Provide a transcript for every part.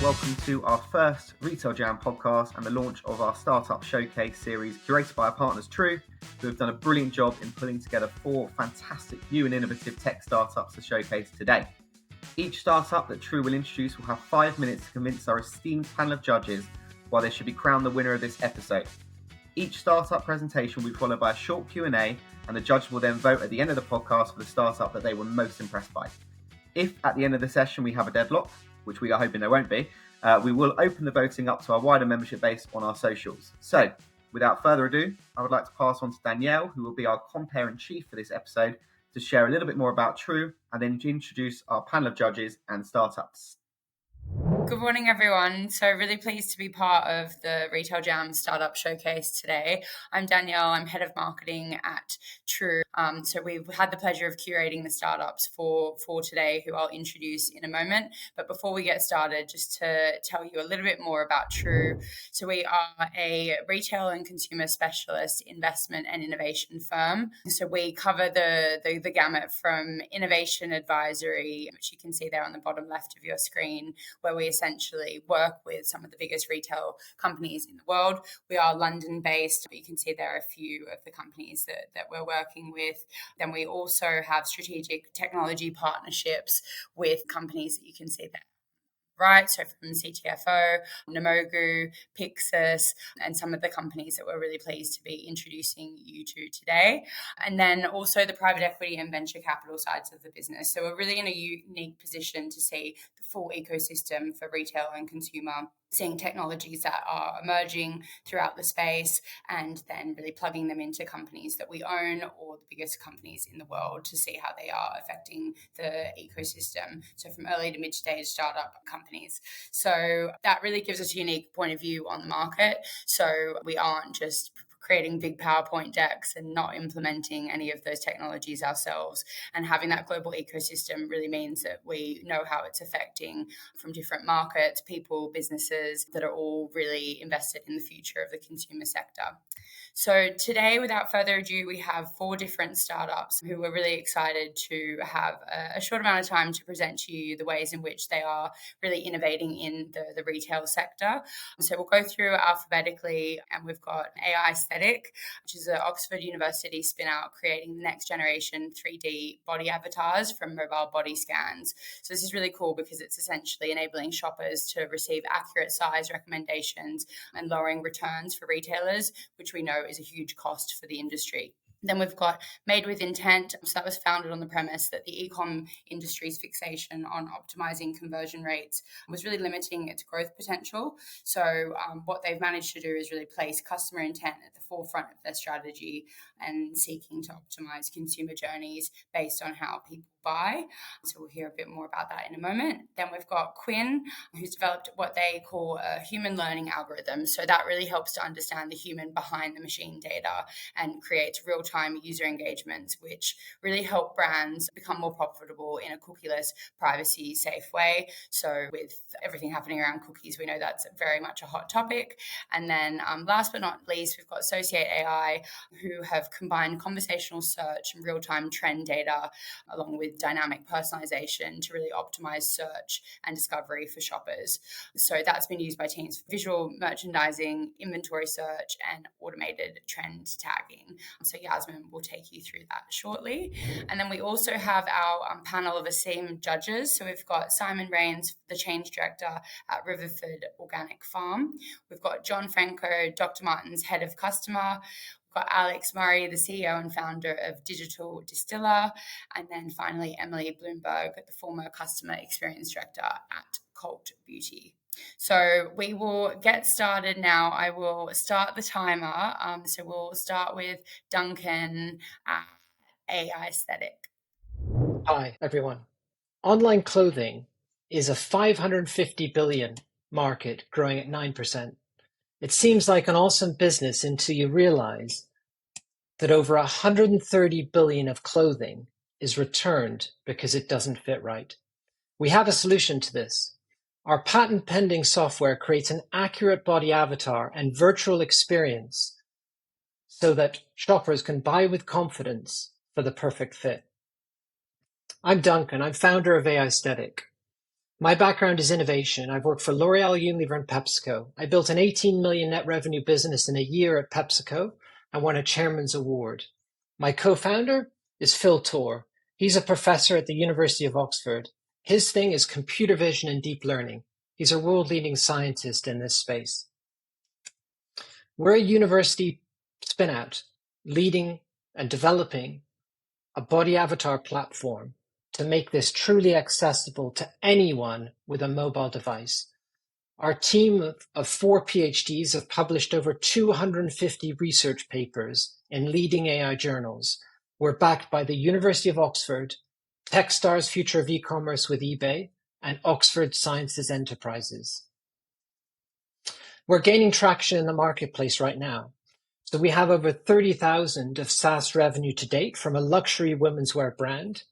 welcome to our first RetailJam podcast and the launch of our Startup Showcase series curated by our partners True, who have done a brilliant job in pulling together 4 fantastic new and innovative tech startups to showcase today. Each startup that True will introduce will have 5 minutes to convince our esteemed panel of judges why they should be crowned the winner of this episode. Each startup presentation will be followed by a short Q&A, and the judges will then vote at the end of the podcast for the startup that they were most impressed by. If at the end of the session we have a deadlock, which we are hoping there won't be, we will open the voting up to our wider membership base on our socials. So, without further ado, I would like to pass on to Danielle, who will be our compere-in-chief for this episode, to share a little bit more about True and then to introduce our panel of judges and startups. Good morning, everyone. So really pleased to be part of the RetailJam Startup Showcase today. I'm Danielle. I'm head of marketing at True. So we've had the pleasure of curating the startups for today, who I'll introduce in a moment. But before we get started, just to tell you a little bit more about True. So we are a retail and consumer specialist investment and innovation firm. So we cover the gamut from innovation advisory, which you can see there on the bottom left of your screen, where we essentially work with some of the biggest retail companies in the world. We are London-based. You can see there are a few of the companies that we're working with. Then we also have strategic technology partnerships with companies that you can see there. Right, so from CTFO, Namogu, Pixis, and some of the companies that we're really pleased to be introducing you to today. And then also the private equity and venture capital sides of the business. So we're really in a unique position to see the full ecosystem for retail and consumer, seeing technologies that are emerging throughout the space and then really plugging them into companies that we own or the biggest companies in the world to see how they are affecting the ecosystem. So from early to mid-stage startup companies. So that really gives us a unique point of view on the market. So we aren't just creating big PowerPoint decks and not implementing any of those technologies ourselves. And having that global ecosystem really means that we know how it's affecting from different markets, people, businesses that are all really invested in the future of the consumer sector. So today, without further ado, we have 4 different startups who we're really excited to have a short amount of time to present to you the ways in which they are really innovating in the retail sector. So we'll go through alphabetically, and we've got AI Aesthetic, which is an Oxford University spin-out creating the next generation 3D body avatars from mobile body scans. So this is really cool because it's essentially enabling shoppers to receive accurate size recommendations and lowering returns for retailers, which we know is a huge cost for the industry. Then we've got Made with Intent. So that was founded on the premise that the e-com industry's fixation on optimizing conversion rates was really limiting its growth potential. So what they've managed to do is really place customer intent at the forefront of their strategy and seeking to optimize consumer journeys based on how people buy. So we'll hear a bit more about that in a moment. Then we've got Quinn, who's developed what they call a human learning algorithm. So that really helps to understand the human behind the machine data and creates real-time user engagements, which really help brands become more profitable in a cookieless, privacy-safe way. So with everything happening around cookies, we know that's very much a hot topic. And then last but not least, we've got Associate AI, who have combined conversational search and real-time trend data along with dynamic personalization to really optimize search and discovery for shoppers. So that's been used by teams for visual merchandising, inventory search, and automated trend tagging. So Yasmin will take you through that shortly. And then we also have our panel of esteemed judges. So we've got Simon Rains, the change director at Riverford Organic Farm. We've got John Franco, Dr. Martin's head of customer. We've got Alex Murray, the CEO and founder of Digital Distiller. And then finally, Emily Bloomberg, the former customer experience director at Cult Beauty. So we will get started now. I will start the timer. So we'll start with Duncan at AI Aesthetic. Hi, everyone. Online clothing is a 550 billion market growing at 9%. It seems like an awesome business until you realize that over 130 billion of clothing is returned because it doesn't fit right. We have a solution to this. Our patent pending software creates an accurate body avatar and virtual experience so that shoppers can buy with confidence for the perfect fit. I'm Duncan. I'm founder of AI Aesthetic. My background is innovation. I've worked for L'Oreal, Unilever, and PepsiCo. I built an 18 million net revenue business in a year at PepsiCo and won a chairman's award. My co-founder is Phil Torr. He's a professor at the University of Oxford. His thing is computer vision and deep learning. He's a world-leading scientist in this space. We're a university spin-out, leading and developing a body avatar platform to make this truly accessible to anyone with a mobile device. Our team of 4 PhDs have published over 250 research papers in leading AI journals. We're backed by the University of Oxford, Techstars Future of E-commerce with eBay, and Oxford Sciences Enterprises. We're gaining traction in the marketplace right now. So we have over 30,000 of SaaS revenue to date from a luxury women's wear brand,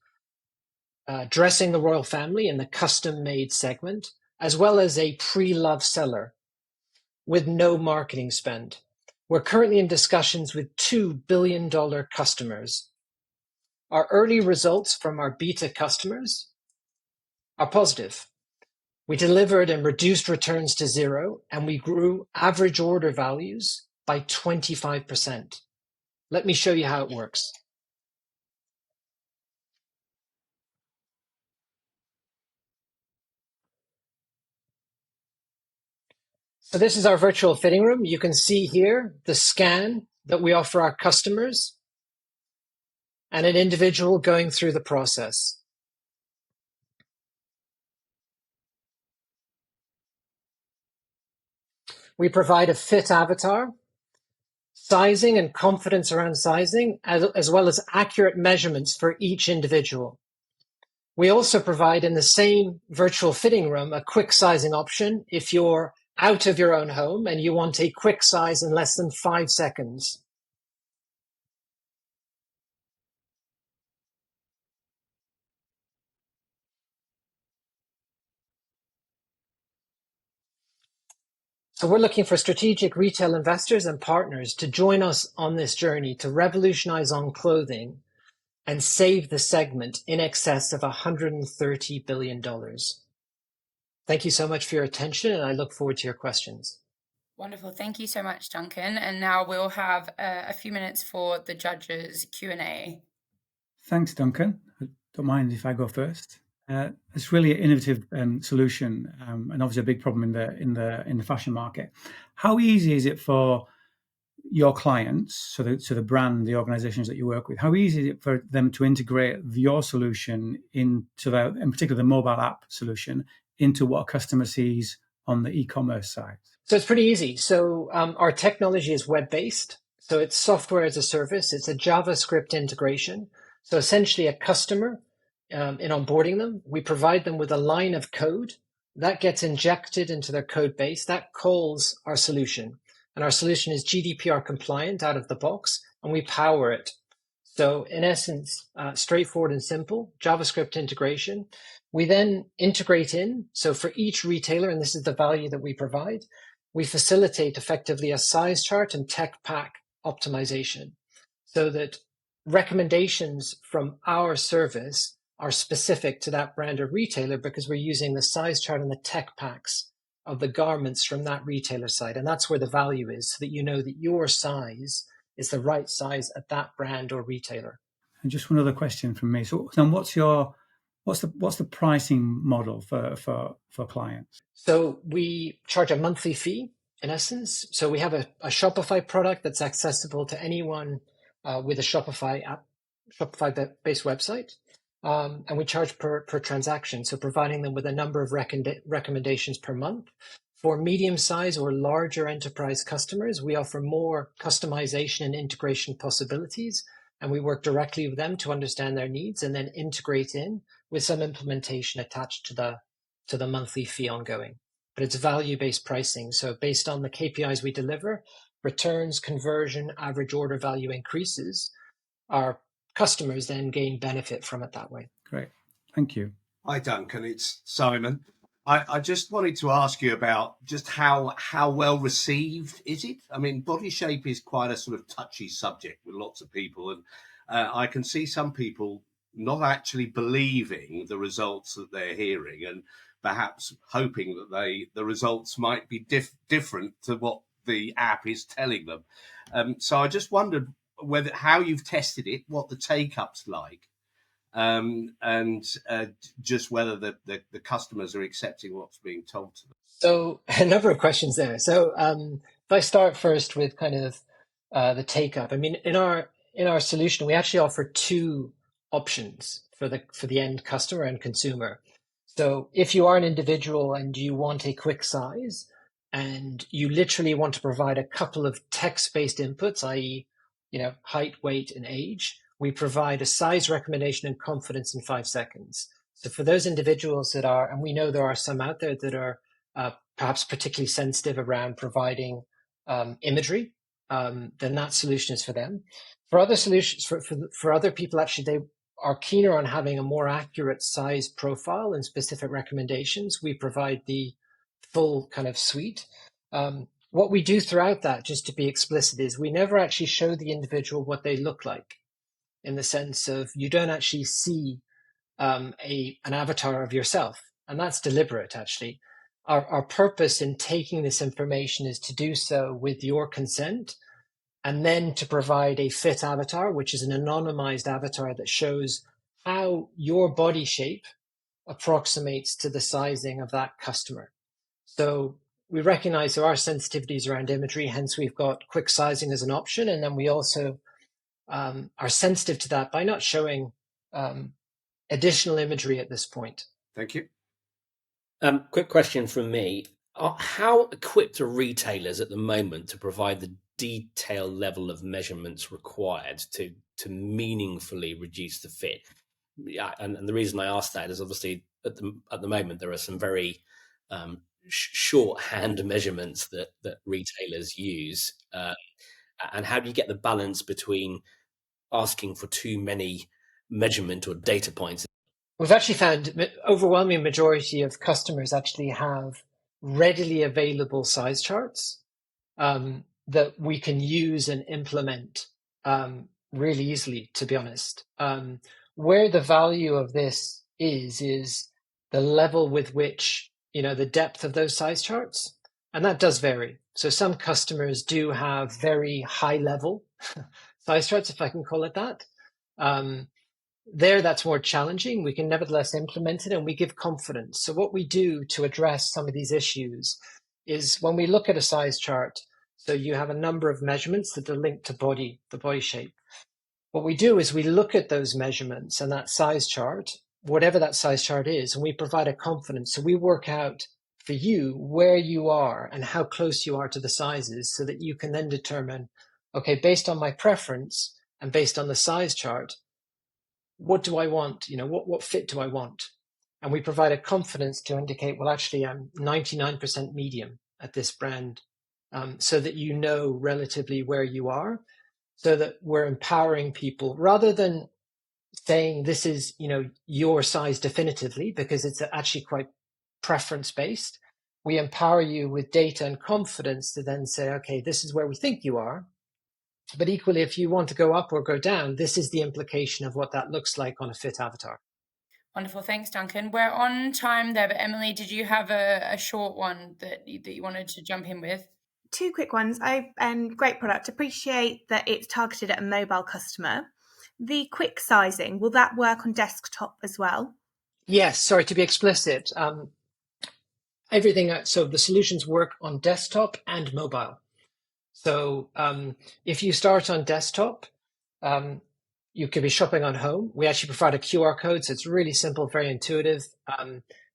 dressing the royal family in the custom-made segment, as well as a pre-love seller with no marketing spend. We're currently in discussions with $2 billion customers. Our early results from our beta customers are positive. We delivered and reduced returns to zero, and we grew average order values by 25%. Let me show you how it works. So this is our virtual fitting room. You can see here the scan that we offer our customers and an individual going through the process. We provide a fit avatar, sizing and confidence around sizing, as well as accurate measurements for each individual. We also provide in the same virtual fitting room a quick sizing option if you're out of your own home and you want a quick size in less than 5 seconds. So we're looking for strategic retail investors and partners to join us on this journey to revolutionize on clothing and save the segment in excess of $130 billion. Thank you so much for your attention, and I look forward to your questions. Wonderful. Thank you so much, Duncan. And now we'll have a few minutes for the judges' Q&A. Thanks, Duncan. I don't mind if I go first. It's really an innovative solution, and obviously a big problem in the fashion market. How easy is it for your clients, so the brand, the organizations that you work with, how easy is it for them to integrate your solution into in particular the mobile app solution, into what a customer sees on the e-commerce side? So it's pretty easy. So our technology is web-based. So it's software as a service. It's a JavaScript integration. So essentially a customer, in onboarding them, we provide them with a line of code that gets injected into their code base that calls our solution. And our solution is GDPR compliant out of the box, and we power it. So in essence, straightforward and simple, JavaScript integration. We then integrate in. So for each retailer, and this is the value that we provide, we facilitate effectively a size chart and tech pack optimization so that recommendations from our service are specific to that brand or retailer because we're using the size chart and the tech packs of the garments from that retailer side. And that's where the value is, so that you know that your size is the right size at that brand or retailer. And just one other question from me. So what's the pricing model for clients? So we charge a monthly fee in essence. So we have a Shopify product that's accessible to anyone with a Shopify app, Shopify-based website. And we charge per transaction, so providing them with a number of recommendations per month. For medium-sized or larger enterprise customers, we offer more customization and integration possibilities, and we work directly with them to understand their needs and then integrate in with some implementation attached to the monthly fee ongoing. But it's value-based pricing, so based on the KPIs we deliver, returns, conversion, average order value increases, our customers then gain benefit from it that way. Great. Thank you. Hi, Duncan. It's Simon. I just wanted to ask you about just how well received is it? I mean, body shape is quite a sort of touchy subject with lots of people. And I can see some people not actually believing the results that they're hearing. And perhaps hoping that the results might be different to what the app is telling them. So I just wondered how you've tested it, what the take-up's like, and just whether the customers are accepting what's being told to them. So a number of questions there. So if I start first with kind of the take-up, I mean, in our solution, we actually offer two options for the end customer and consumer. So if you are an individual and you want a quick size, and you literally want to provide a couple of text-based inputs, i.e., height, weight, and age, we provide a size recommendation and confidence in 5 seconds. So for those individuals that are, and we know there are some out there that are perhaps particularly sensitive around providing imagery, then that solution is for them. For other solutions, for other people, actually, they are keener on having a more accurate size profile and specific recommendations. We provide the full kind of suite. What we do throughout that, just to be explicit, is we never actually show the individual what they look like, in the sense of you don't actually see an avatar of yourself. And that's deliberate, actually. Our purpose in taking this information is to do so with your consent, and then to provide a fit avatar, which is an anonymized avatar that shows how your body shape approximates to the sizing of that customer. So we recognize there are sensitivities around imagery, hence we've got quick sizing as an option. And then we also are sensitive to that by not showing additional imagery at this point. Thank you. Quick question from me. How equipped are retailers at the moment to provide the detailed level of measurements required to meaningfully reduce the fit? Yeah, and the reason I ask that is obviously at the moment there are some very shorthand measurements that retailers use, and how do you get the balance between asking for too many measurement or data points? We've actually found overwhelming majority of customers actually have readily available size charts that we can use and implement really easily, to be honest. Where the value of this is the level with which, the depth of those size charts. And that does vary. So some customers do have very high level size charts, if I can call it that. That's more challenging. We can nevertheless implement it, and we give confidence. So what we do to address some of these issues is when we look at a size chart, so you have a number of measurements that are linked to the body shape. What we do is we look at those measurements and that size chart, whatever that size chart is, and we provide a confidence. So we work out for you where you are and how close you are to the sizes, so that you can then determine, okay, based on my preference and based on the size chart, what do I want? What fit do I want? And we provide a confidence to indicate, well, actually, I'm 99% medium at this brand, so that you know relatively where you are, so that we're empowering people rather than saying this is, your size definitively, because it's actually quite preference based. We empower you with data and confidence to then say, okay, this is where we think you are. But equally, if you want to go up or go down, this is the implication of what that looks like on a fit avatar. Wonderful. Thanks, Duncan. We're on time there, but Emily, did you have a short one that you wanted to jump in with? Two quick ones. Great product. Appreciate that it's targeted at a mobile customer. The quick sizing, will that work on desktop as well? Yes. Sorry, to be explicit. So the solutions work on desktop and mobile. So if you start on desktop, you could be shopping on home. We actually provide a QR code, so it's really simple, very intuitive.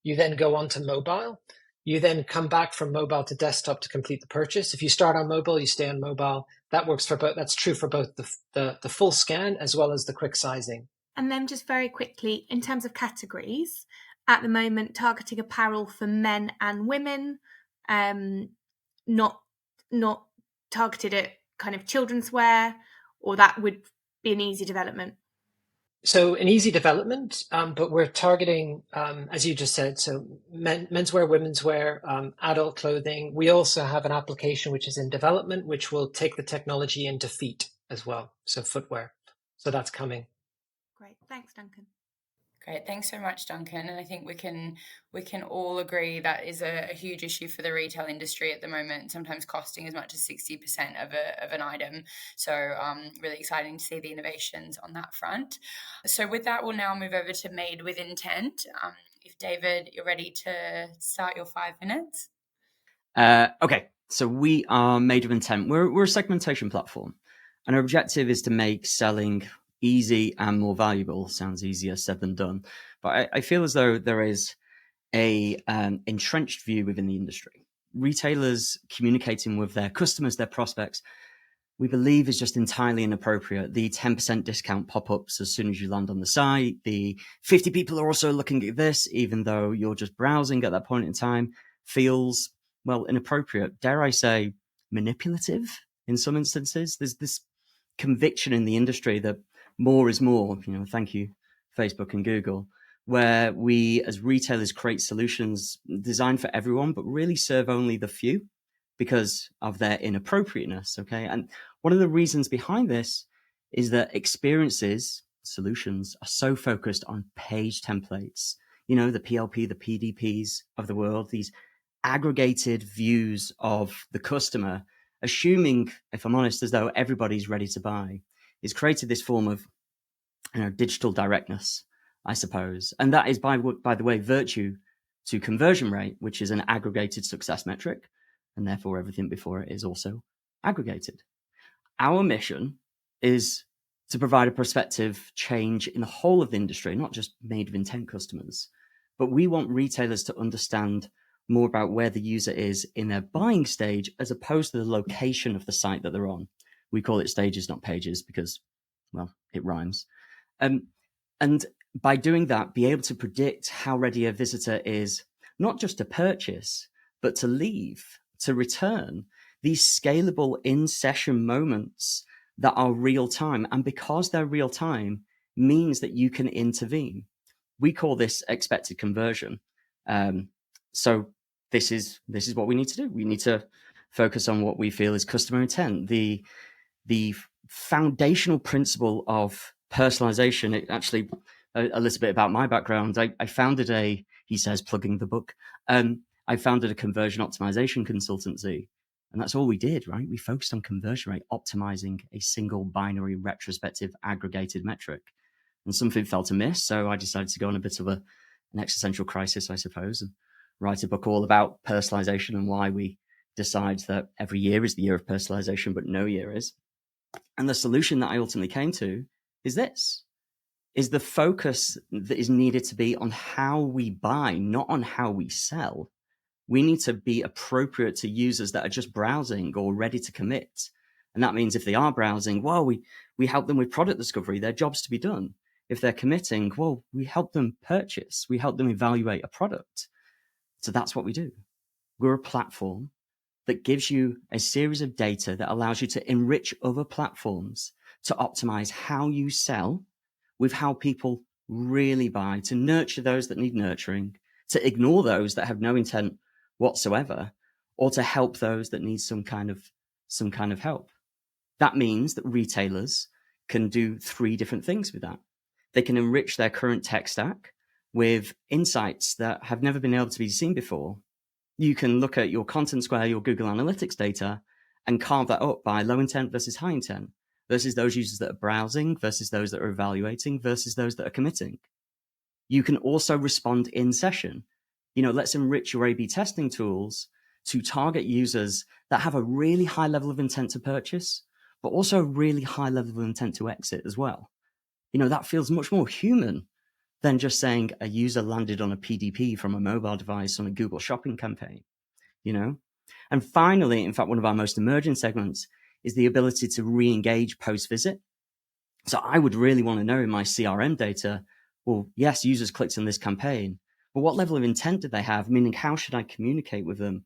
You then go on to mobile. You then come back from mobile to desktop to complete the purchase. If you start on mobile, you stay on mobile. That works for both. That's true for both the full scan as well as the quick sizing. And then just very quickly, in terms of categories, at the moment, targeting apparel for men and women, not targeted at kind of children's wear, or that would be an easy development? So an easy development, but we're targeting, as you just said, so menswear, women's wear, adult clothing. We also have an application which is in development, which will take the technology into feet as well, so footwear. So that's coming. Great. Thanks, Duncan. Great, thanks so much, Duncan. And I think we can all agree that is a huge issue for the retail industry at the moment. Sometimes costing as much as 60% of an item. So really exciting to see the innovations on that front. So with that, we'll now move over to Made with Intent. If David, you're ready to start your 5 minutes. Okay, so we are Made with Intent. We're a segmentation platform, and our objective is to make selling easy and more valuable. Sounds easier said than done, but I feel as though there is a entrenched view within the industry. Retailers communicating with their customers, their prospects, we believe is just entirely inappropriate. The 10% discount pop-ups as soon as you land on the site, the 50 people are also looking at this, even though you're just browsing at that point in time, feels, well, inappropriate. Dare I say, manipulative in some instances. There's this conviction in the industry that more is more, thank you, Facebook and Google, where we as retailers create solutions designed for everyone, but really serve only the few because of their inappropriateness. Okay. And one of the reasons behind this is that experiences, solutions are so focused on page templates, the PLP, the PDPs of the world, these aggregated views of the customer, assuming, if I'm honest, as though everybody's ready to buy, is created this form of digital directness, I suppose. And that is, by the way, virtue to conversion rate, which is an aggregated success metric, and therefore everything before it is also aggregated. Our mission is to provide a prospective change in the whole of the industry, not just Made with Intent customers, but we want retailers to understand more about where the user is in their buying stage as opposed to the location of the site that they're on. We call it stages, not pages, because, well, it rhymes. And by doing that, be able to predict how ready a visitor is, not just to purchase, but to leave, to return. These scalable in-session moments that are real time. And because they're real time means that you can intervene. We call this expected conversion. So this is what we need to do. We need to focus on what we feel is customer intent. The foundational principle of personalization. It actually, a little bit about my background. I founded he says plugging the book. I founded a conversion optimization consultancy, and that's all we did, right? We focused on conversion rate, optimizing a single binary retrospective aggregated metric, and something felt amiss. So I decided to go on a bit of an existential crisis, I suppose, and write a book all about personalization and why we decide that every year is the year of personalization, but no year is. And the solution that I ultimately came to is this, is the focus that is needed to be on how we buy, not on how we sell. We need to be appropriate to users that are just browsing or ready to commit. And that means if they are browsing, well, we help them with product discovery, their job's to be done. If they're committing, well, we help them purchase, we help them evaluate a product. So that's what we do. We're a platform that gives you a series of data that allows you to enrich other platforms to optimize how you sell with how people really buy, to nurture those that need nurturing, to ignore those that have no intent whatsoever, or to help those that need some kind of help. That means that retailers can do 3 different things with that. They can enrich their current tech stack with insights that have never been able to be seen before. You can look at your Content Square, your Google Analytics data, and carve that up by low intent versus high intent, versus those users that are browsing, versus those that are evaluating, versus those that are committing. You can also respond in session. Let's enrich your A/B testing tools to target users that have a really high level of intent to purchase, but also a really high level of intent to exit as well. That feels much more human than just saying a user landed on a PDP from a mobile device on a Google shopping campaign, And finally, in fact, one of our most emerging segments is the ability to re-engage post-visit. So I would really want to know in my CRM data, well, yes, users clicked on this campaign, but what level of intent did they have? Meaning, how should I communicate with them?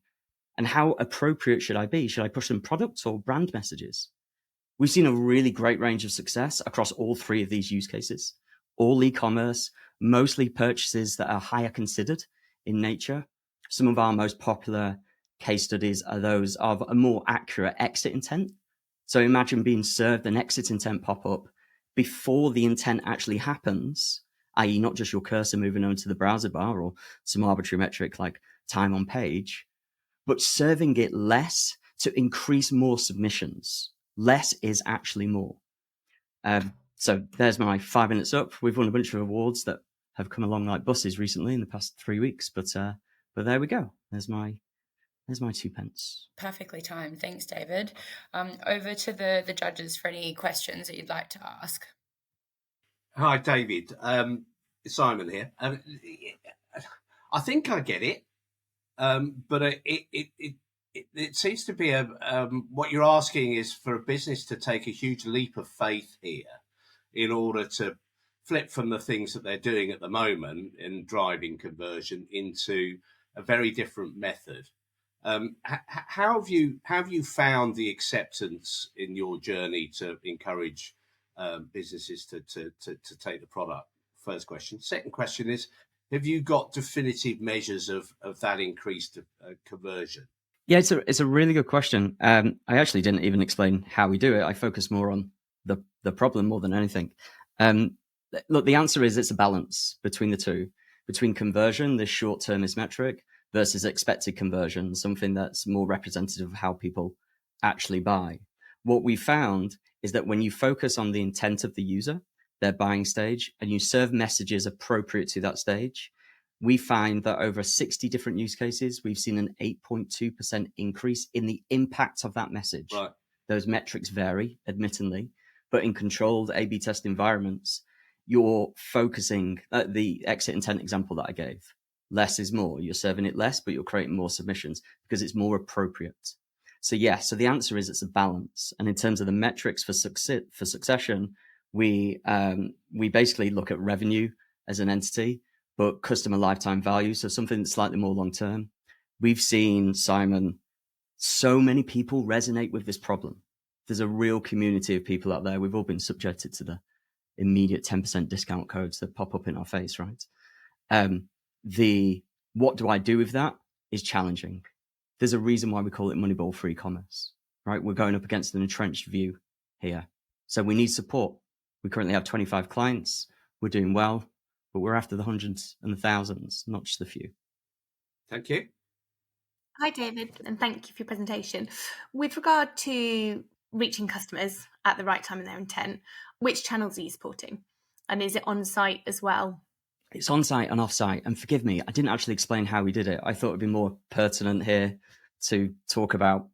And how appropriate should I be? Should I push them products or brand messages? We've seen a really great range of success across all 3 of these use cases. All e-commerce, mostly purchases that are higher considered in nature. Some of our most popular case studies are those of a more accurate exit intent. So imagine being served an exit intent pop-up before the intent actually happens, i.e. not just your cursor moving over to the browser bar or some arbitrary metric like time on page, but serving it less to increase more submissions. Less is actually more. So there's my 5 minutes up. We've won a bunch of awards that have come along like buses recently in the past 3 weeks, but there we go. There's my 2 pence. Perfectly timed. Thanks, David. Over to the judges for any questions that you'd like to ask. Hi, David. Simon here. I think I get it, but it seems to be what you're asking is for a business to take a huge leap of faith here in order to flip from the things that they're doing at the moment in driving conversion into a very different method. How have you found the acceptance in your journey to encourage businesses to take the product? First question. Second question is, have you got definitive measures of that increased conversion? Yeah, it's a really good question. I actually didn't even explain how we do it. I focus more on the problem more than anything. Look, the answer is it's a balance between the two, between conversion, this short-termist metric, versus expected conversion, something that's more representative of how people actually buy. What we found is that when you focus on the intent of the user, their buying stage, and you serve messages appropriate to that stage, we find that over 60 different use cases, we've seen an 8.2% increase in the impact of that message. Right. Those metrics vary, admittedly, but in controlled A/B test environments, you're focusing at the exit intent example that I gave. Less is more. You're serving it less, but you're creating more submissions because it's more appropriate. So so the answer is it's a balance. And in terms of the metrics for succession, we basically look at revenue as an entity, but customer lifetime value, so something that's slightly more long term. We've seen, Simon, so many people resonate with this problem. There's a real community of people out there. We've all been subjected to the immediate 10% discount codes that pop up in our face, right? The what do I do with that is challenging. There's a reason why we call it Moneyball for e-commerce, right? We're going up against an entrenched view here. So we need support. We currently have 25 clients. We're doing well, but we're after the hundreds and the thousands, not just the few. Thank you. Hi, David, and thank you for your presentation. With regard to reaching customers at the right time in their intent, which channels are you supporting? And is it on-site as well? It's on-site and off-site. And forgive me, I didn't actually explain how we did it. I thought it'd be more pertinent here to talk about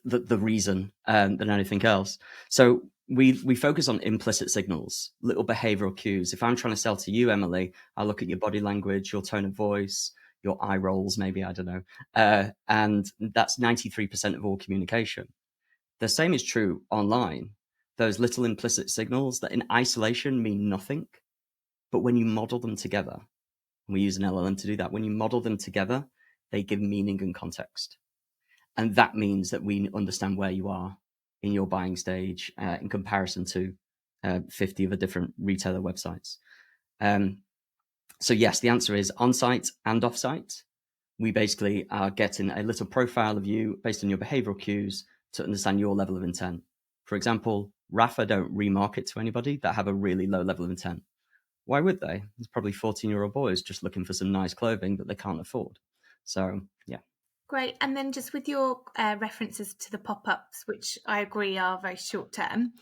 the reason than anything else. So we focus on implicit signals, little behavioral cues. If I'm trying to sell to you, Emily, I look at your body language, your tone of voice, your eye rolls, maybe, I don't know. And that's 93% of all communication. The same is true online. Those little implicit signals that in isolation mean nothing, but when you model them together, and we use an LLM to do that, when you model them together, they give meaning and context. And that means that we understand where you are in your buying stage in comparison to 50 of the different retailer websites. So yes, the answer is on-site and off-site. We basically are getting a little profile of you based on your behavioral cues to understand your level of intent. For example, Rafa don't remarket to anybody that have a really low level of intent. Why would they? There's probably 14-year-old boys just looking for some nice clothing that they can't afford. So, yeah. Great. And then just with your references to the pop-ups, which I agree are very short term,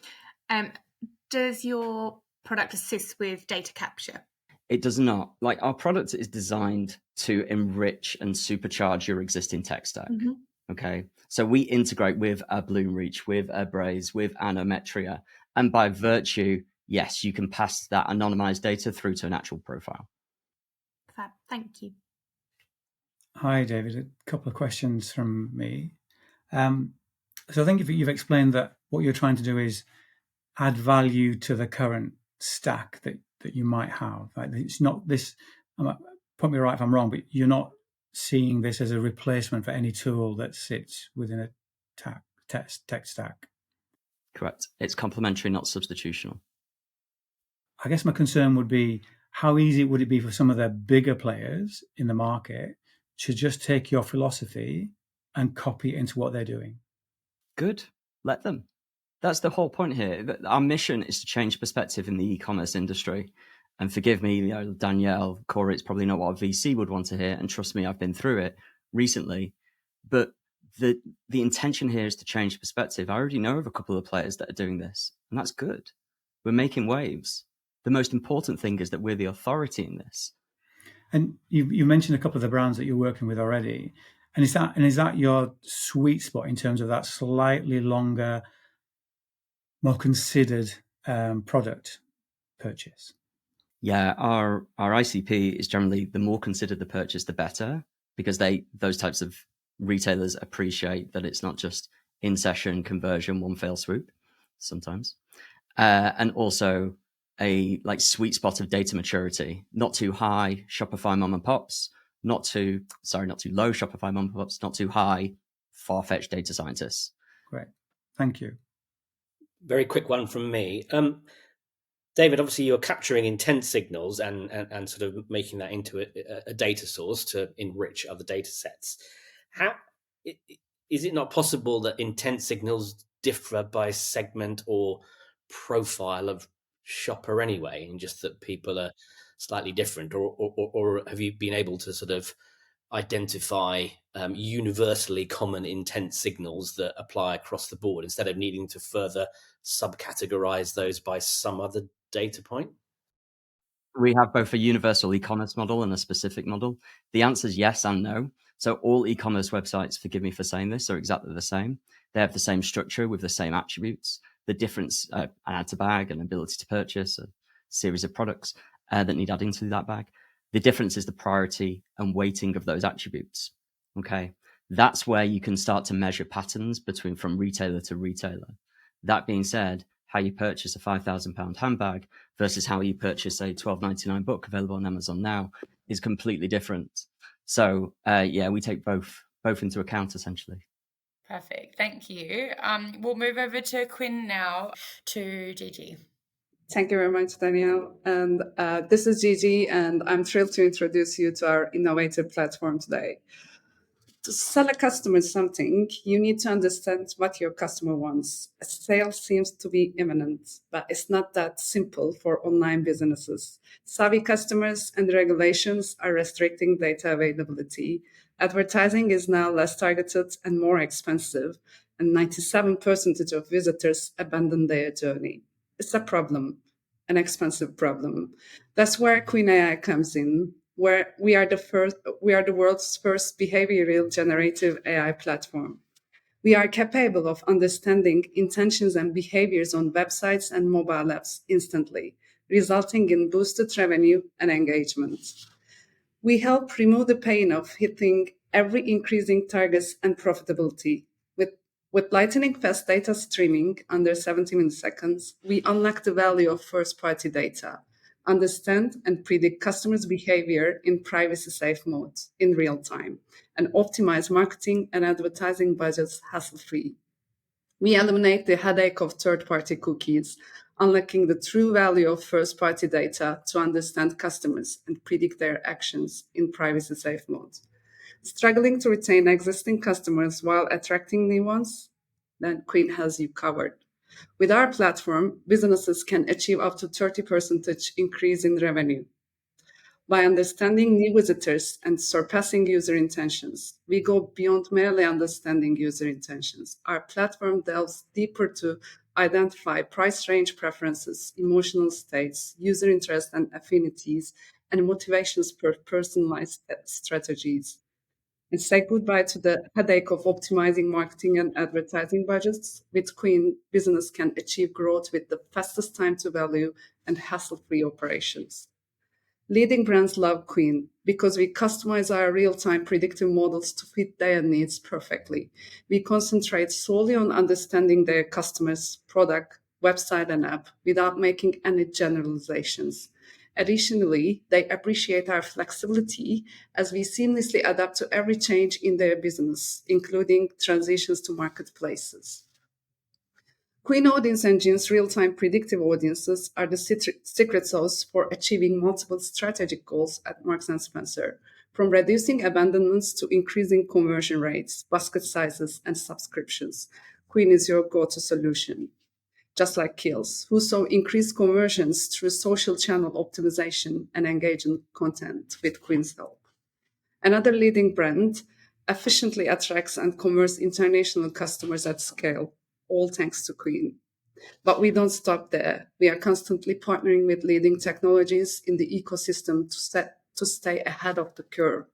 does your product assist with data capture? It does not. Like, our product is designed to enrich and supercharge your existing tech stack. Mm-hmm. Okay. So we integrate with a Bloomreach, with a Braze, with Anometria. And by virtue, yes, you can pass that anonymized data through to an actual profile. Fab. Thank you. Hi, David. A couple of questions from me. So I think if you've explained that what you're trying to do is add value to the current stack that you might have. Like, it's not this, put me right if I'm wrong, but you're not seeing this as a replacement for any tool that sits within a tech stack. Correct. It's complementary, not substitutional. I guess my concern would be, how easy would it be for some of the bigger players in the market to just take your philosophy and copy it into what they're doing? Good. Let them. That's the whole point here. Our mission is to change perspective in the e-commerce industry. And forgive me, Danielle, Cora, it's probably not what a VC would want to hear. And trust me, I've been through it recently. But the intention here is to change perspective. I already know of a couple of players that are doing this, and that's good. We're making waves. The most important thing is that we're the authority in this. And you mentioned a couple of the brands that you're working with already. And is that your sweet spot in terms of that slightly longer, more considered product purchase? Yeah, our ICP is generally the more considered the purchase, the better, because those types of retailers appreciate that it's not just in session conversion, one fell swoop sometimes, and also a sweet spot of data maturity, not too high Shopify mom and pops, not too low Shopify mom and pops, not too high far-fetched data scientists. Great, thank you. Very quick one from me. David, obviously you're capturing intent signals and sort of making that into a data source to enrich other data sets. How is it not possible that intent signals differ by segment or profile of shopper anyway, and just that people are slightly different, or have you been able to sort of identify universally common intent signals that apply across the board instead of needing to further subcategorize those by some other data point? We have both a universal e-commerce model and a specific model. The answer is yes and no. So all e-commerce websites, forgive me for saying this, are exactly the same. They have the same structure with the same attributes. The difference, an add to bag, an ability to purchase, a series of products that need adding to that bag. The difference is the priority and weighting of those attributes. Okay, that's where you can start to measure patterns from retailer to retailer. That being said, how you purchase a £5,000 handbag versus how you purchase a $12.99 book available on Amazon now is completely different. So we take both into account essentially. Perfect, thank you. We'll move over to Quinn now, to Gigi. Thank you very much, Danielle. And this is Gigi, and I'm thrilled to introduce you to our innovative platform today. To sell a customer something, you need to understand what your customer wants. A sale seems to be imminent, but it's not that simple for online businesses. Savvy customers and regulations are restricting data availability. Advertising is now less targeted and more expensive, and 97% of visitors abandon their journey. It's a problem, an expensive problem. That's where Queen AI comes in, where we are the world's first behavioral generative AI platform. We are capable of understanding intentions and behaviors on websites and mobile apps instantly, resulting in boosted revenue and engagement. We help remove the pain of hitting every increasing targets and profitability. With lightning-fast data streaming under 70 milliseconds, we unlock the value of first-party data, understand and predict customers' behavior in privacy-safe mode in real time, and optimize marketing and advertising budgets hassle-free. We eliminate the headache of third-party cookies, unlocking the true value of first-party data to understand customers and predict their actions in privacy-safe mode. Struggling to retain existing customers while attracting new ones? Then Queen has you covered. With our platform, businesses can achieve up to 30% increase in revenue. By understanding new visitors and surpassing user intentions, we go beyond merely understanding user intentions. Our platform delves deeper to identify price range preferences, emotional states, user interest and affinities, and motivations for personalized strategies. And say goodbye to the headache of optimizing marketing and advertising budgets. With Queen, business can achieve growth with the fastest time to value and hassle-free operations. Leading brands love Queen because we customize our real-time predictive models to fit their needs perfectly. We concentrate solely on understanding their customers' product, website, and app without making any generalizations. Additionally, they appreciate our flexibility as we seamlessly adapt to every change in their business, including transitions to marketplaces. Queen Audience Engine's real-time predictive audiences are the secret sauce for achieving multiple strategic goals at Marks & Spencer, from reducing abandonments to increasing conversion rates, basket sizes, and subscriptions. Queen is your go-to solution. just like Kills, who saw increased conversions through social channel optimization and engaging content with Queen's help. Another leading brand efficiently attracts and converts international customers at scale, all thanks to Queen. But we don't stop there. We are constantly partnering with leading technologies in the ecosystem to stay ahead of the curve.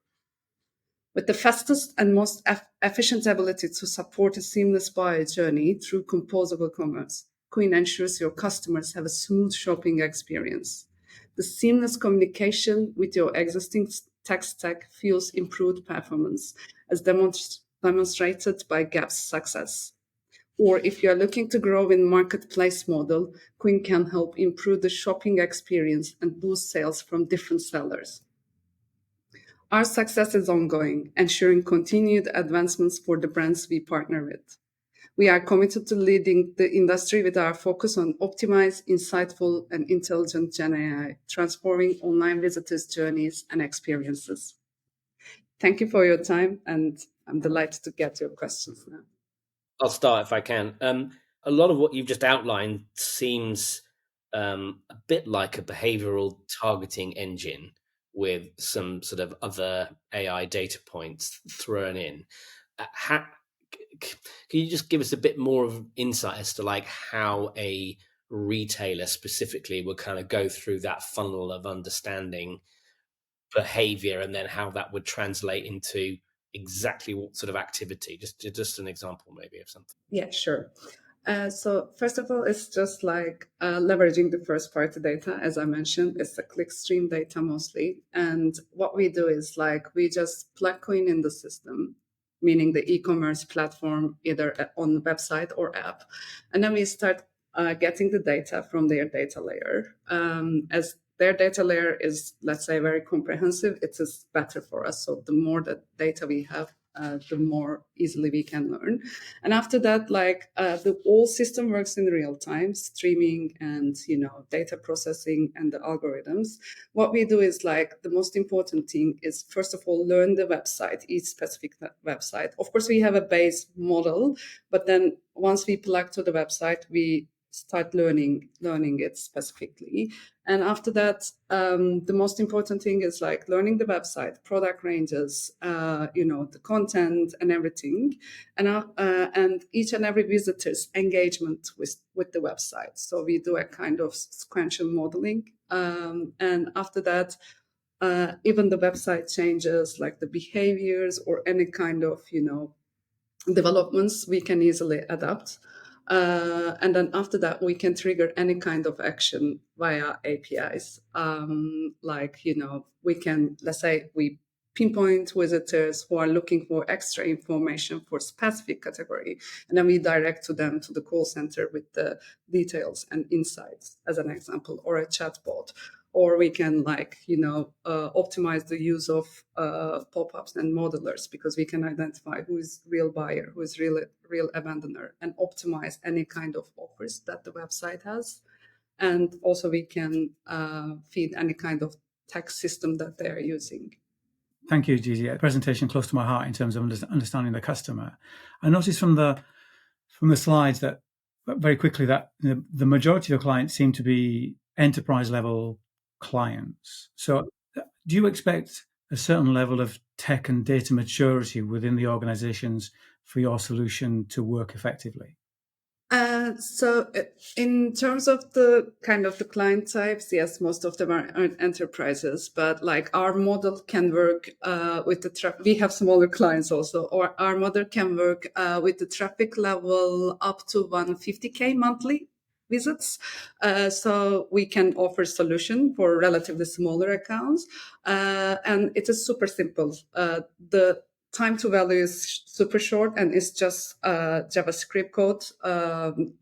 With the fastest and most efficient ability to support a seamless buyer journey through composable commerce, Queen ensures your customers have a smooth shopping experience. The seamless communication with your existing tech stack fuels improved performance, as demonstrated by Gap's success. Or if you are looking to grow in marketplace model, Queen can help improve the shopping experience and boost sales from different sellers. Our success is ongoing, ensuring continued advancements for the brands we partner with. We are committed to leading the industry with our focus on optimized, insightful, and intelligent Gen AI, transforming online visitors' journeys and experiences. Thank you for your time, and I'm delighted to get your questions now. I'll start if I can. A lot of what you've just outlined seems a bit like a behavioral targeting engine with some sort of other AI data points thrown in. Can you just give us a bit more of insight as to like how a retailer specifically would kind of go through that funnel of understanding behavior and then how that would translate into exactly what sort of activity? Just an example maybe of something. Yeah, sure. So first of all, it's just like leveraging the first-party data. As I mentioned, it's the clickstream data mostly. And what we do is like we just plug Queen in the system, meaning the e-commerce platform, either on the website or app. And then we start getting the data from their data layer. As their data layer is, let's say, very comprehensive, it is better for us. So the more the data we have, the more easily we can learn. And after that, like the whole system works in real time, streaming and, data processing and the algorithms. What we do is like the most important thing is, first of all, learn the website, each specific website. Of course, we have a base model, but then once we plug to the website, we start learning it specifically. And after that, the most important thing is like learning the website, product ranges, the content and everything, and each and every visitor's engagement with the website. So we do a kind of sequential modeling, and after that, even the website changes, like the behaviors or any kind of developments, we can easily adapt. And then after that, we can trigger any kind of action via APIs. We can, let's say, we pinpoint visitors who are looking for extra information for specific category, and then we direct to them to the call center with the details and insights, as an example, or a chatbot. Or we can optimize the use of pop-ups and modelers, because we can identify who is real buyer, who is real abandoner, and optimize any kind of offers that the website has. And also we can feed any kind of text system that they are using. Thank you, Gigi. A presentation close to my heart in terms of understanding the customer. I noticed from the slides that very quickly that the majority of the clients seem to be enterprise level clients. So do you expect a certain level of tech and data maturity within the organizations for your solution to work effectively? So in terms of the kind of the client types, yes, most of them are enterprises, but like our model can work with we have smaller clients also, or our model can work with the traffic level up to 150K monthly visits. So we can offer solution for relatively smaller accounts. And it is super simple. The time to value is super short, and it's just JavaScript code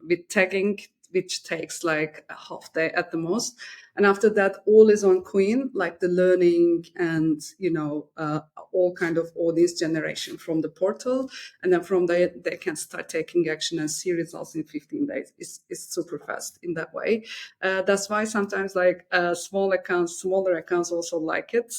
with tagging, which takes like a half day at the most. And after that, all is on Queen, like the learning and, all kind of audience generation from the portal. And then from there, they can start taking action and see results in 15 days. It's super fast in that way. That's why sometimes like smaller accounts also like it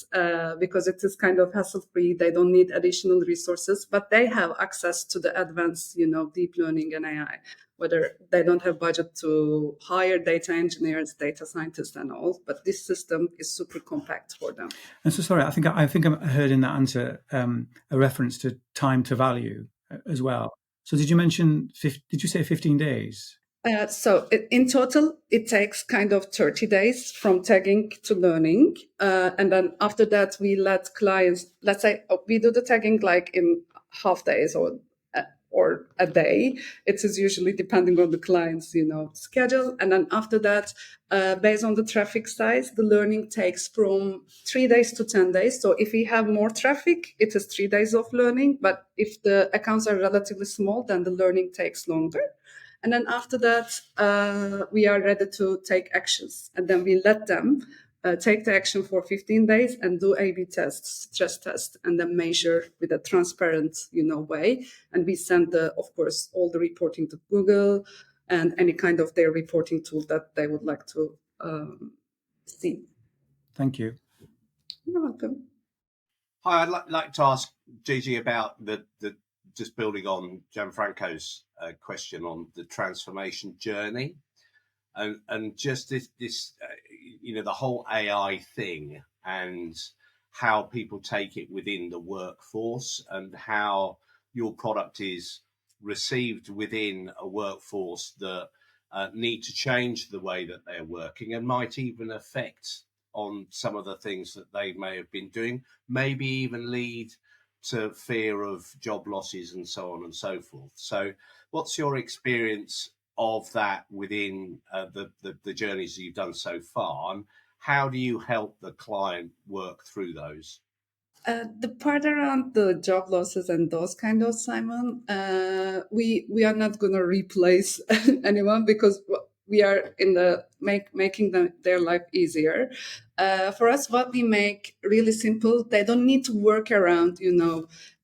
because it is kind of hassle-free. They don't need additional resources, but they have access to the advanced, deep learning and AI, whether they don't have budget to hire data engineers, data scientists and all, but this system is super compact for them. And so, sorry, I think I heard in that answer a reference to time to value as well. So did you mention, did you say 15 days? So in total, it takes kind of 30 days from tagging to learning. And then after that, we let clients, let's say we do the tagging like in half days or a day. It is usually depending on the client's, schedule. And then after that, based on the traffic size, the learning takes from 3 days to 10 days. So if we have more traffic, it is 3 days of learning. But if the accounts are relatively small, then the learning takes longer. And then after that, we are ready to take actions. And then we let them take the action for 15 days and do A/B tests, stress tests, and then measure with a transparent, way. And we send of course, all the reporting to Google and any kind of their reporting tool that they would like to see. Thank you. You're welcome. Hi, I'd like to ask Gigi about the just building on Gianfranco's question on the transformation journey, and just this the whole AI thing and how people take it within the workforce and how your product is received within a workforce that need to change the way that they're working and might even affect on some of the things that they may have been doing, maybe even lead to fear of job losses and so on and so forth. So what's your experience of that within the journeys that you've done so far, and how do you help the client work through those? The part around the job losses and those kind of, Simon, we are not going to replace anyone because we are in the making their life easier. For us, what we make really simple. They don't need to work around,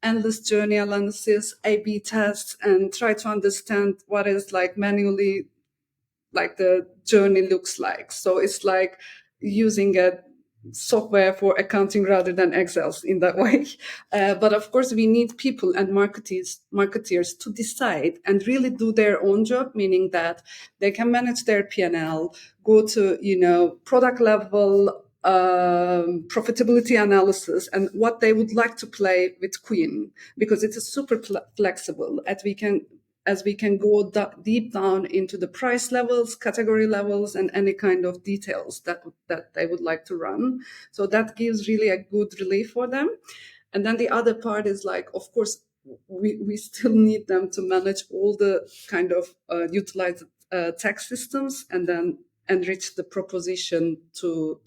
endless journey analysis, A/B tests, and try to understand what is like manually like the journey looks like. So it's like using a software for accounting rather than Excels in that way. But of course, we need people and marketeers to decide and really do their own job, meaning that they can manage their P&L, go to, product level profitability analysis and what they would like to play with Queen, because it is super flexible as we can go deep down into the price levels, category levels, and any kind of details that they would like to run. So that gives really a good relief for them. And then the other part is like, of course, we still need them to manage all the kind of utilized tech systems and then enrich the proposition to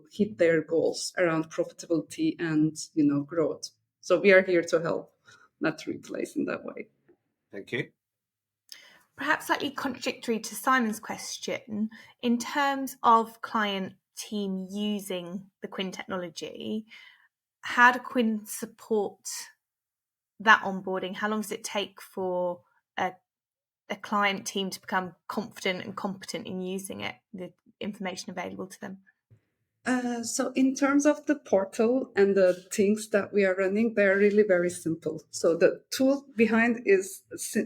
hit their goals around profitability and, growth. So we are here to help, not to replace in that way. Thank you. Perhaps slightly contradictory to Simon's question, in terms of client team using the Quinn technology, how do Quinn support that onboarding? How long does it take for a client team to become confident and competent in using it, the information available to them? So in terms of the portal and the things that we are running, they're really very simple. So the tool behind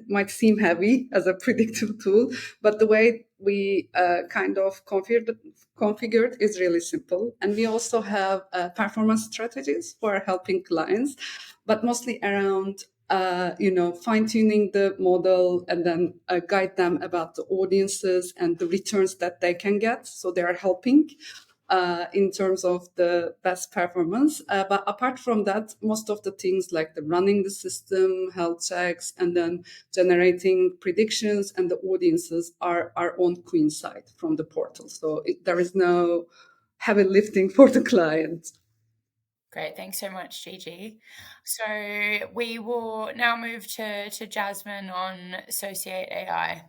might seem heavy as a predictive tool, but the way we kind of configured is really simple. And we also have performance strategies for helping clients, but mostly around fine-tuning the model and then guide them about the audiences and the returns that they can get. So they are helping in terms of the best performance. But apart from that, most of the things like the running the system, health checks, and then generating predictions and the audiences are on Queen side from the portal. So there is no heavy lifting for the client. Great, thanks so much, Gigi. So we will now move to Jasmine on Associate AI.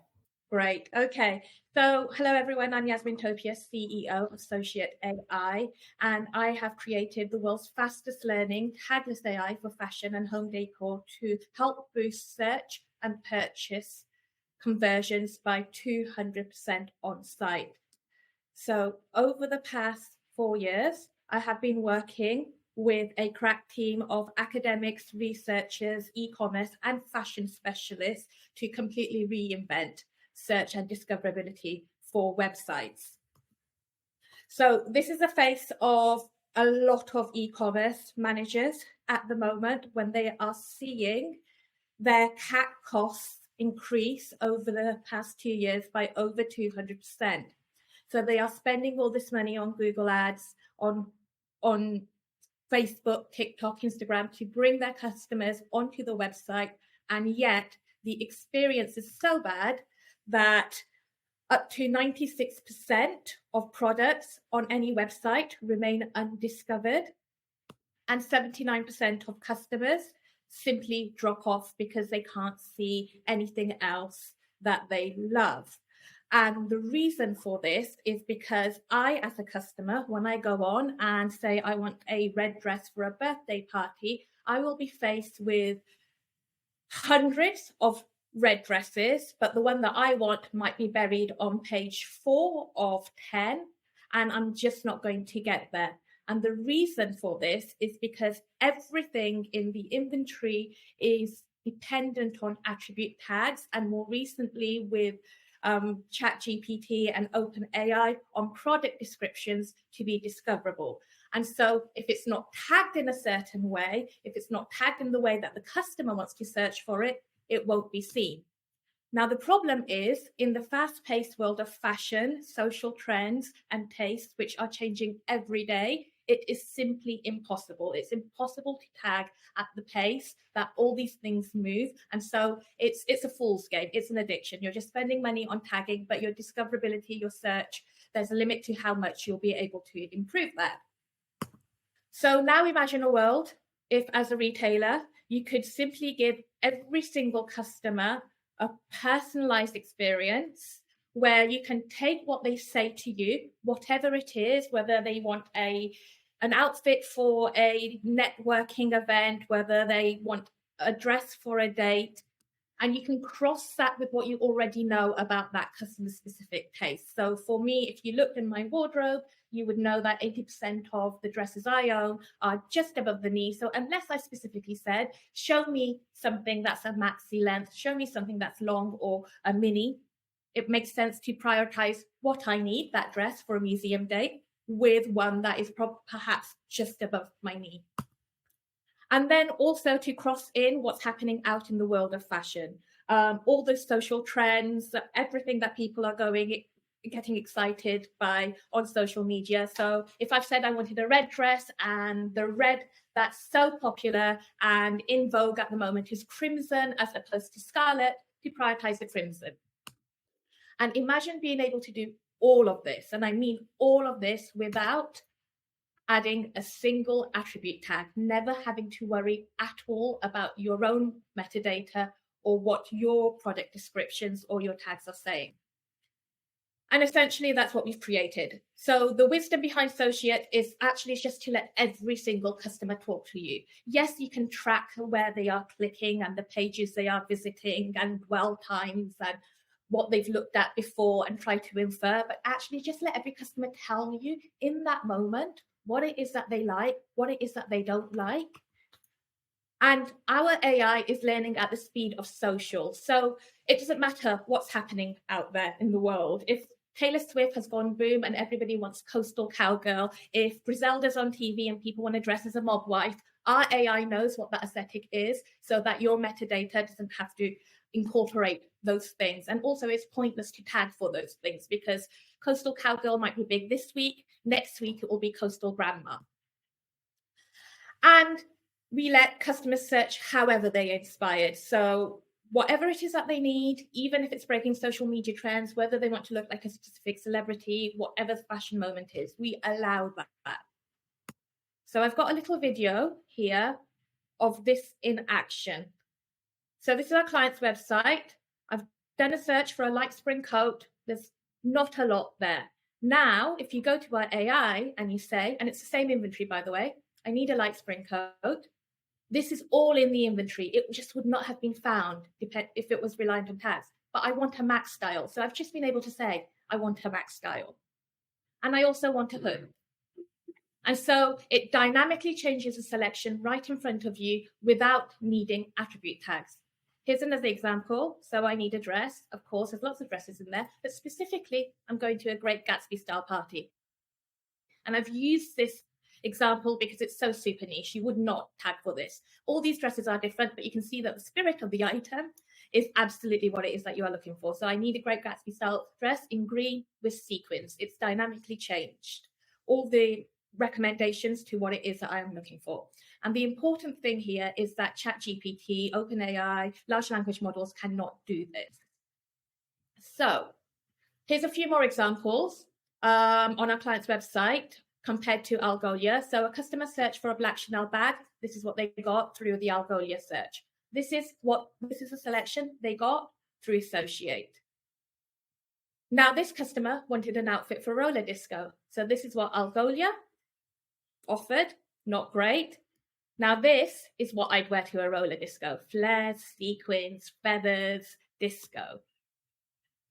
Great. Okay. So, hello everyone, I'm Yasmin Topia, CEO of Associate AI, and I have created the world's fastest learning tagless AI for fashion and home decor to help boost search and purchase conversions by 200% on site. So, over the past 4 years, I have been working with a crack team of academics, researchers, e-commerce, and fashion specialists to completely reinvent search and discoverability for websites. So this is the face of a lot of e-commerce managers at the moment when they are seeing their CAC costs increase over the past 2 years by over 200%. So they are spending all this money on Google Ads, on Facebook, TikTok, Instagram to bring their customers onto the website, and yet the experience is so bad that up to 96% of products on any website remain undiscovered, and 79% of customers simply drop off because they can't see anything else that they love. And the reason for this is because I, as a customer, when I go on and say I want a red dress for a birthday party, I will be faced with hundreds of red dresses, but the one that I want might be buried on page 4 of 10, and I'm just not going to get there. And the reason for this is because everything in the inventory is dependent on attribute tags, and more recently with ChatGPT and OpenAI on product descriptions to be discoverable. And so if it's not tagged in a certain way, if it's not tagged in the way that the customer wants to search for it, it won't be seen. Now, the problem is in the fast-paced world of fashion, social trends, and tastes, which are changing every day, it is simply impossible. It's impossible to tag at the pace that all these things move. And so it's a fool's game. It's an addiction. You're just spending money on tagging, but your discoverability, your search, there's a limit to how much you'll be able to improve that. So now imagine a world if, as a retailer, you could simply give every single customer a personalized experience where you can take what they say to you, whatever it is, whether they want an outfit for a networking event, whether they want a dress for a date, and you can cross that with what you already know about that customer specific taste. So for me, if you looked in my wardrobe, you would know that 80% of the dresses I own are just above the knee. So unless I specifically said, show me something that's a maxi length, show me something that's long or a mini, it makes sense to prioritize what I need, that dress for a museum date, with one that is perhaps just above my knee. And then also to cross in what's happening out in the world of fashion, all the social trends, everything that people are getting excited by on social media. So if I've said I wanted a red dress, and the red that's so popular and in vogue at the moment is crimson as opposed to scarlet, to prioritize the crimson. And imagine being able to do all of this, and I mean all of this, without adding a single attribute tag, never having to worry at all about your own metadata or what your product descriptions or your tags are saying. And essentially that's what we've created. So the wisdom behind Associate is actually just to let every single customer talk to you. Yes, you can track where they are clicking and the pages they are visiting and dwell times and what they've looked at before and try to infer, but actually just let every customer tell you in that moment what it is that they like, what it is that they don't like. And our AI is learning at the speed of social. So it doesn't matter what's happening out there in the world. If Taylor Swift has gone boom and everybody wants coastal cowgirl, if Griselda's on TV and people want to dress as a mob wife, our AI knows what that aesthetic is so that your metadata doesn't have to incorporate those things. And also it's pointless to tag for those things because coastal cowgirl might be big this week, next week it will be coastal grandma. And we let customers search however they inspired. So whatever it is that they need, even if it's breaking social media trends, whether they want to look like a specific celebrity, whatever the fashion moment is, we allow that. So I've got a little video here of this in action. So this is our client's website. I've done a search for a light spring coat. There's Not a lot there. Now, if you go to our AI and you say, and it's the same inventory, by the way, I need a light spring coat. This is all in the inventory. It just would not have been found if it was reliant on tags. But I want a max style. So I've just been able to say, I want a max style. And I also want a hood. And so it dynamically changes the selection right in front of you without needing attribute tags. Here's another example. So I need a dress. Of course, there's lots of dresses in there. But specifically, I'm going to a Great Gatsby style party. And I've used this example because it's so super niche. You would not tag for this. All these dresses are different, but you can see that the spirit of the item is absolutely what it is that you are looking for. So I need a Great Gatsby style dress in green with sequins. It's dynamically changed all the recommendations to what it is that I am looking for. And the important thing here is that ChatGPT, OpenAI, large language models cannot do this. So here's a few more examples on our client's website compared to Algolia. So a customer searched for a black Chanel bag. This is what they got through the Algolia search. This is a selection they got through Associate. Now this customer wanted an outfit for roller disco. So this is what Algolia offered. Not great. Now this is what I'd wear to a roller disco. Flares, sequins, feathers, disco.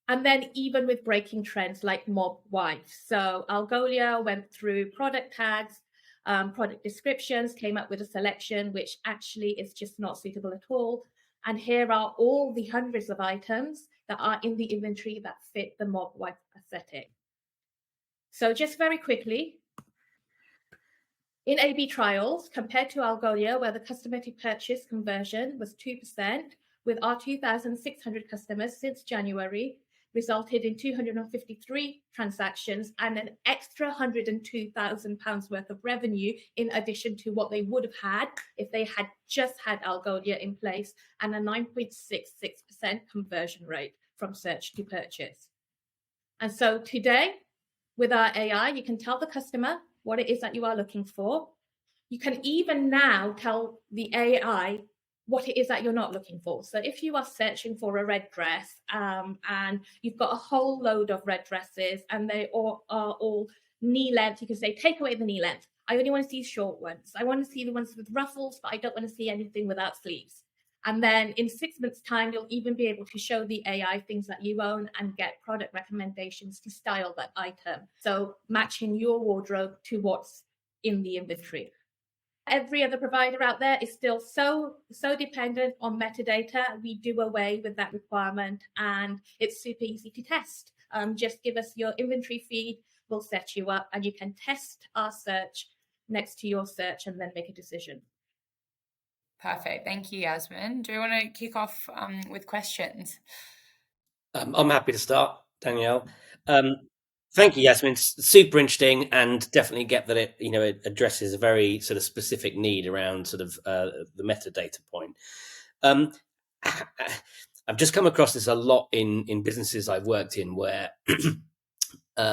And then even with breaking trends like mob wives. So Algolia went through product tags, product descriptions, came up with a selection which actually is just not suitable at all. And here are all the hundreds of items that are in the inventory that fit the mob wife aesthetic. So just very quickly, in A/B trials, compared to Algolia, where the customer to purchase conversion was 2%, with our 2,600 customers since January, resulted in 253 transactions and an extra £102,000 worth of revenue in addition to what they would have had if they had just had Algolia in place, and a 9.66% conversion rate from search to purchase. And so today, with our AI, you can tell the customer what it is that you are looking for. You can even now tell the AI what it is that you're not looking for. So if you are searching for a red dress and you've got a whole load of red dresses and they all are all knee length, you can say, take away the knee length. I only want to see short ones. I want to see the ones with ruffles, but I don't want to see anything without sleeves. And then in 6 months' time, you'll even be able to show the AI things that you own and get product recommendations to style that item. So matching your wardrobe to what's in the inventory. Every other provider out there is still so dependent on metadata. We do away with that requirement, and it's super easy to test. Just give us your inventory feed, we'll set you up, and you can test our search next to your search and then make a decision. Perfect. Thank you, Yasmin. Do you want to kick off with questions? I'm happy to start, Danielle. Thank you, Yasmin. It's super interesting, and definitely get that it addresses a very sort of specific need around sort of the metadata point. I've just come across this a lot in businesses I've worked in where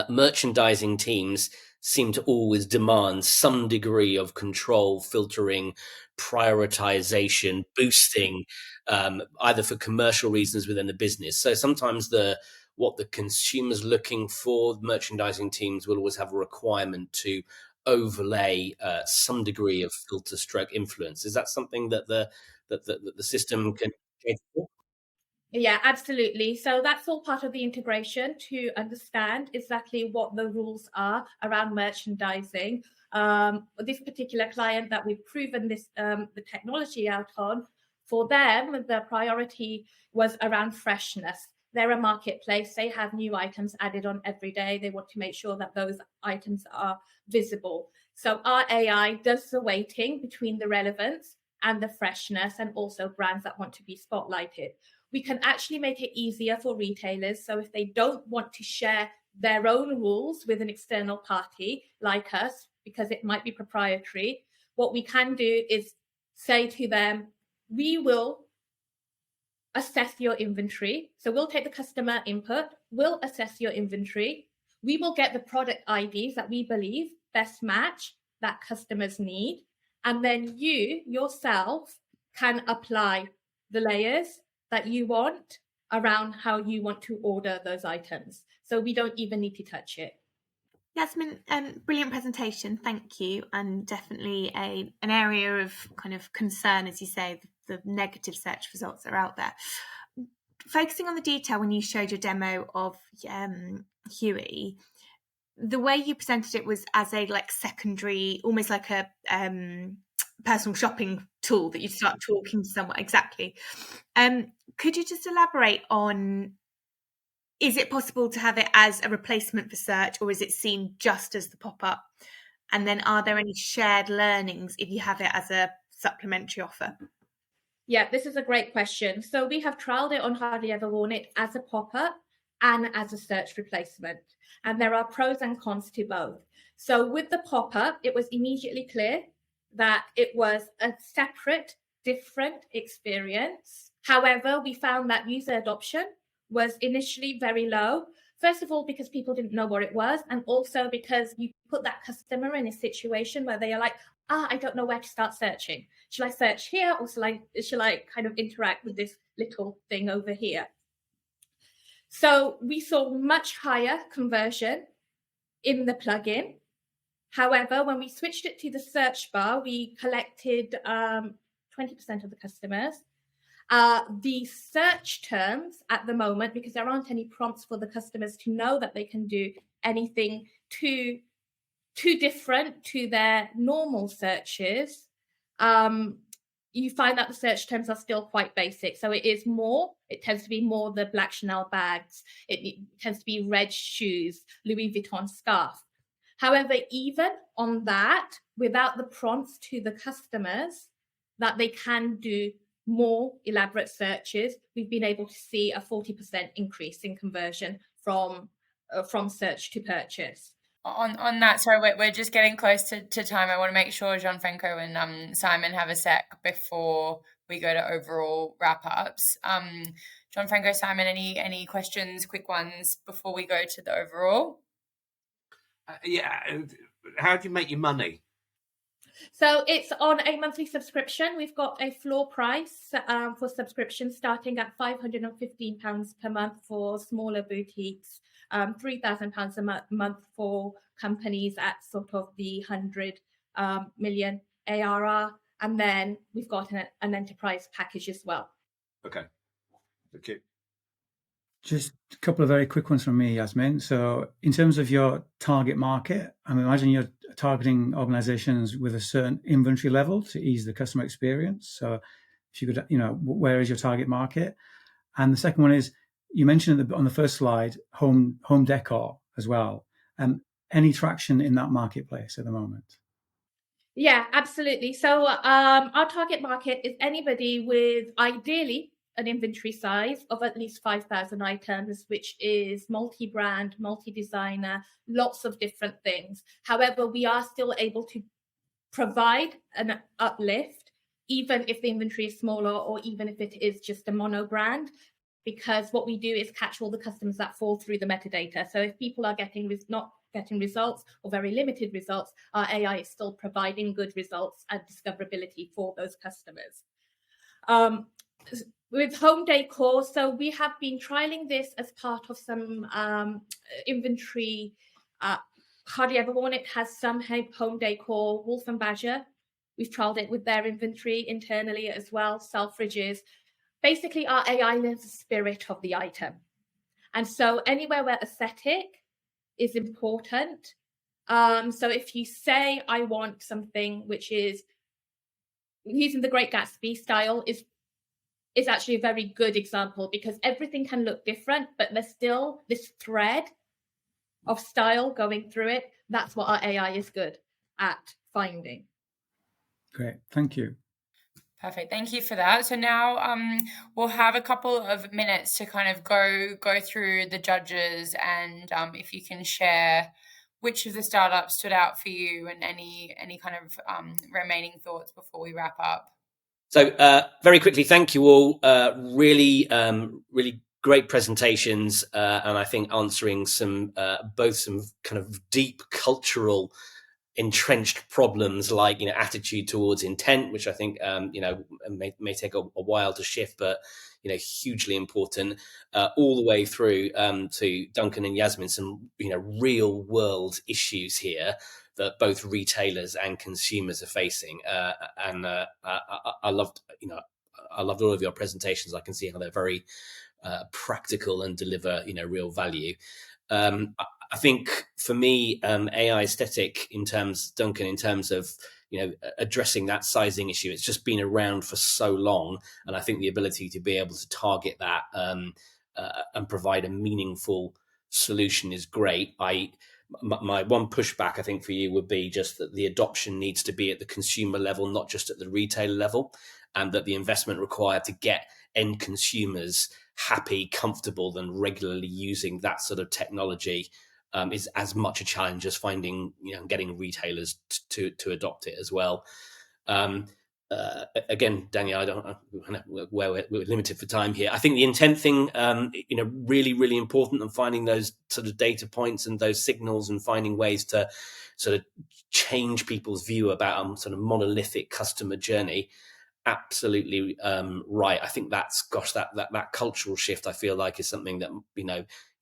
merchandising teams seem to always demand some degree of control, filtering, prioritization, boosting, either for commercial reasons within the business. So sometimes what the consumer's looking for, merchandising teams will always have a requirement to overlay some degree of filter stroke influence. Is that something that the system can cater for? Yeah, absolutely. So that's all part of the integration to understand exactly what the rules are around merchandising. This particular client that we've proven this the technology out on, for them, the priority was around freshness. They're a marketplace. They have new items added on every day. They want to make sure that those items are visible. So our AI does the weighting between the relevance and the freshness, and also brands that want to be spotlighted. We can actually make it easier for retailers. So if they don't want to share their own rules with an external party like us, because it might be proprietary, what we can do is say to them, we will assess your inventory. So we'll take the customer input, we'll assess your inventory. We will get the product IDs that we believe best match that customers need. And then you yourself can apply the layers that you want around how you want to order those items. So we don't even need to touch it. Yasmin, brilliant presentation, thank you, and definitely an area of kind of concern, as you say, the negative search results that are out there. Focusing on the detail when you showed your demo of Huey, the way you presented it was as a like secondary, almost like a personal shopping tool that you start talking to someone. Exactly. Could you just elaborate on, is it possible to have it as a replacement for search, or is it seen just as the pop-up? And then are there any shared learnings if you have it as a supplementary offer? Yeah, this is a great question. So we have trialed it on Hardly Ever Worn It as a pop-up and as a search replacement. And there are pros and cons to both. So with the pop-up, it was immediately clear that it was a separate, different experience. However, we found that user adoption was initially very low. First of all, because people didn't know what it was, and also because you put that customer in a situation where they are like, I don't know where to start searching. Shall I search here, or shall I kind of interact with this little thing over here? So we saw much higher conversion in the plugin. However, when we switched it to the search bar, we collected 20% of the customers. The search terms at the moment, because there aren't any prompts for the customers to know that they can do anything too different to their normal searches, you find that the search terms are still quite basic. So it tends to be more the black Chanel bags. It tends to be red shoes, Louis Vuitton scarf. However, even on that, without the prompts to the customers that they can do more elaborate searches, we've been able to see a 40% increase in conversion from search to purchase. On that, sorry, we're just getting close to time. I want to make sure Gianfranco and Simon have a sec before we go to overall wrap-ups. Gianfranco, Simon, any questions, quick ones, before we go to the overall? How do you make your money? So it's on a monthly subscription. We've got a floor price for subscription starting at £515 per month for smaller boutiques, £3,000 a month for companies at sort of the 100 million ARR. And then we've got an enterprise package as well. Okay. Thank you. Just a couple of very quick ones from me, Yasmin. So in terms of your target market, I imagine you're targeting organizations with a certain inventory level to ease the customer experience. So if you could, where is your target market? And the second one is, you mentioned on the first slide, home decor as well. Any traction in that marketplace at the moment? Yeah, absolutely. So our target market is anybody with ideally an inventory size of at least 5,000 items, which is multi-brand, multi-designer, lots of different things. However, we are still able to provide an uplift, even if the inventory is smaller or even if it is just a mono brand, because what we do is catch all the customers that fall through the metadata. So if people are not getting results or very limited results, our AI is still providing good results and discoverability for those customers. With home decor, so we have been trialing this as part of some inventory. Hardly Ever Worn It has some home decor. Wolf and Badger, we've trialed it with their inventory internally as well. Selfridges. Basically, our AI learns the spirit of the item. And so anywhere where aesthetic is important. So if you say, I want something which is using the Great Gatsby style is actually a very good example, because everything can look different, but there's still this thread of style going through it. That's what our AI is good at finding. Great, thank you. Perfect, thank you for that. So now we'll have a couple of minutes to kind of go through the judges, and if you can share which of the startups stood out for you and any kind of remaining thoughts before we wrap up. So very quickly, thank you all. Really great presentations, and I think answering both some kind of deep cultural entrenched problems like attitude towards intent, which I think may take a while to shift, but hugely important, all the way through to Duncan and Yasmin, some real world issues here that both retailers and consumers are facing. And I loved all of your presentations. I can see how they're very practical and deliver real value. I think for me, AI aesthetic in terms of addressing that sizing issue, it's just been around for so long, and I think the ability to be able to target that and provide a meaningful solution is great. My one pushback, I think, for you would be just that the adoption needs to be at the consumer level, not just at the retailer level, and that the investment required to get end consumers happy, comfortable, and regularly using that sort of technology is as much a challenge as finding, getting retailers to adopt it as well. Again, Danielle, I don't know where we're limited for time here. I think the intent thing, really, really important, and finding those sort of data points and those signals and finding ways to sort of change people's view about sort of monolithic customer journey. Absolutely right. I think that cultural shift, I feel like, is something that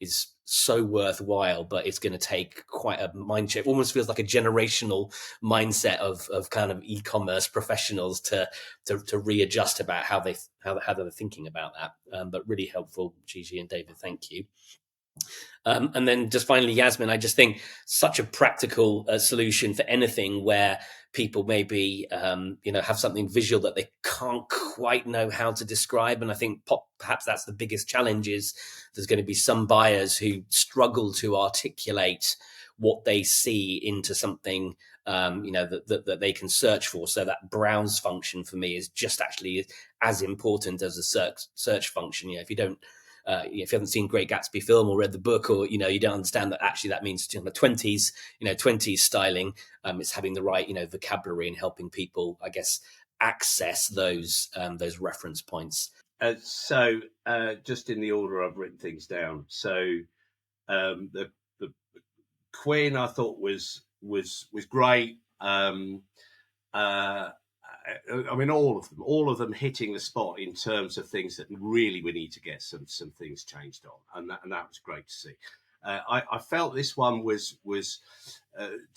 is so worthwhile, but it's going to take quite a mind shift. Almost feels like a generational mindset of kind of e-commerce professionals to readjust about how they're thinking about that. But really helpful, Gigi and David. Thank you. And then just finally, Yasmin, I just think such a practical solution for anything where people maybe, have something visual that they can't quite know how to describe. And I think perhaps that's the biggest challenge, is there's going to be some buyers who struggle to articulate what they see into something, that they can search for. So that browse function for me is just actually as important as a search function. If you don't, if you haven't seen Great Gatsby film or read the book, or you don't understand that actually that means the 20s styling. It's having the right vocabulary and helping people, I guess, access those reference points. So just in the order I've written things down. So the Queen I thought was great. I mean, all of them hitting the spot in terms of things that really we need to get some things changed on, and that was great to see. I felt this one was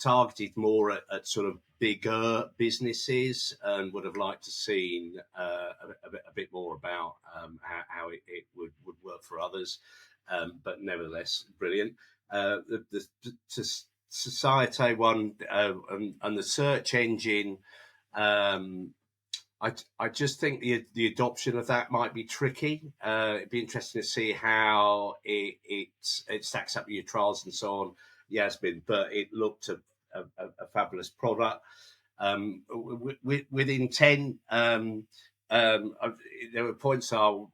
targeted more at sort of bigger businesses, and would have liked to see a bit more about how it would work for others. But nevertheless, brilliant. The Societe one and the search engine. I just think the adoption of that might be tricky. It'd be interesting to see how it stacks up with your trials and so on, Yasmin. But it looked a fabulous product. With intent, there were points I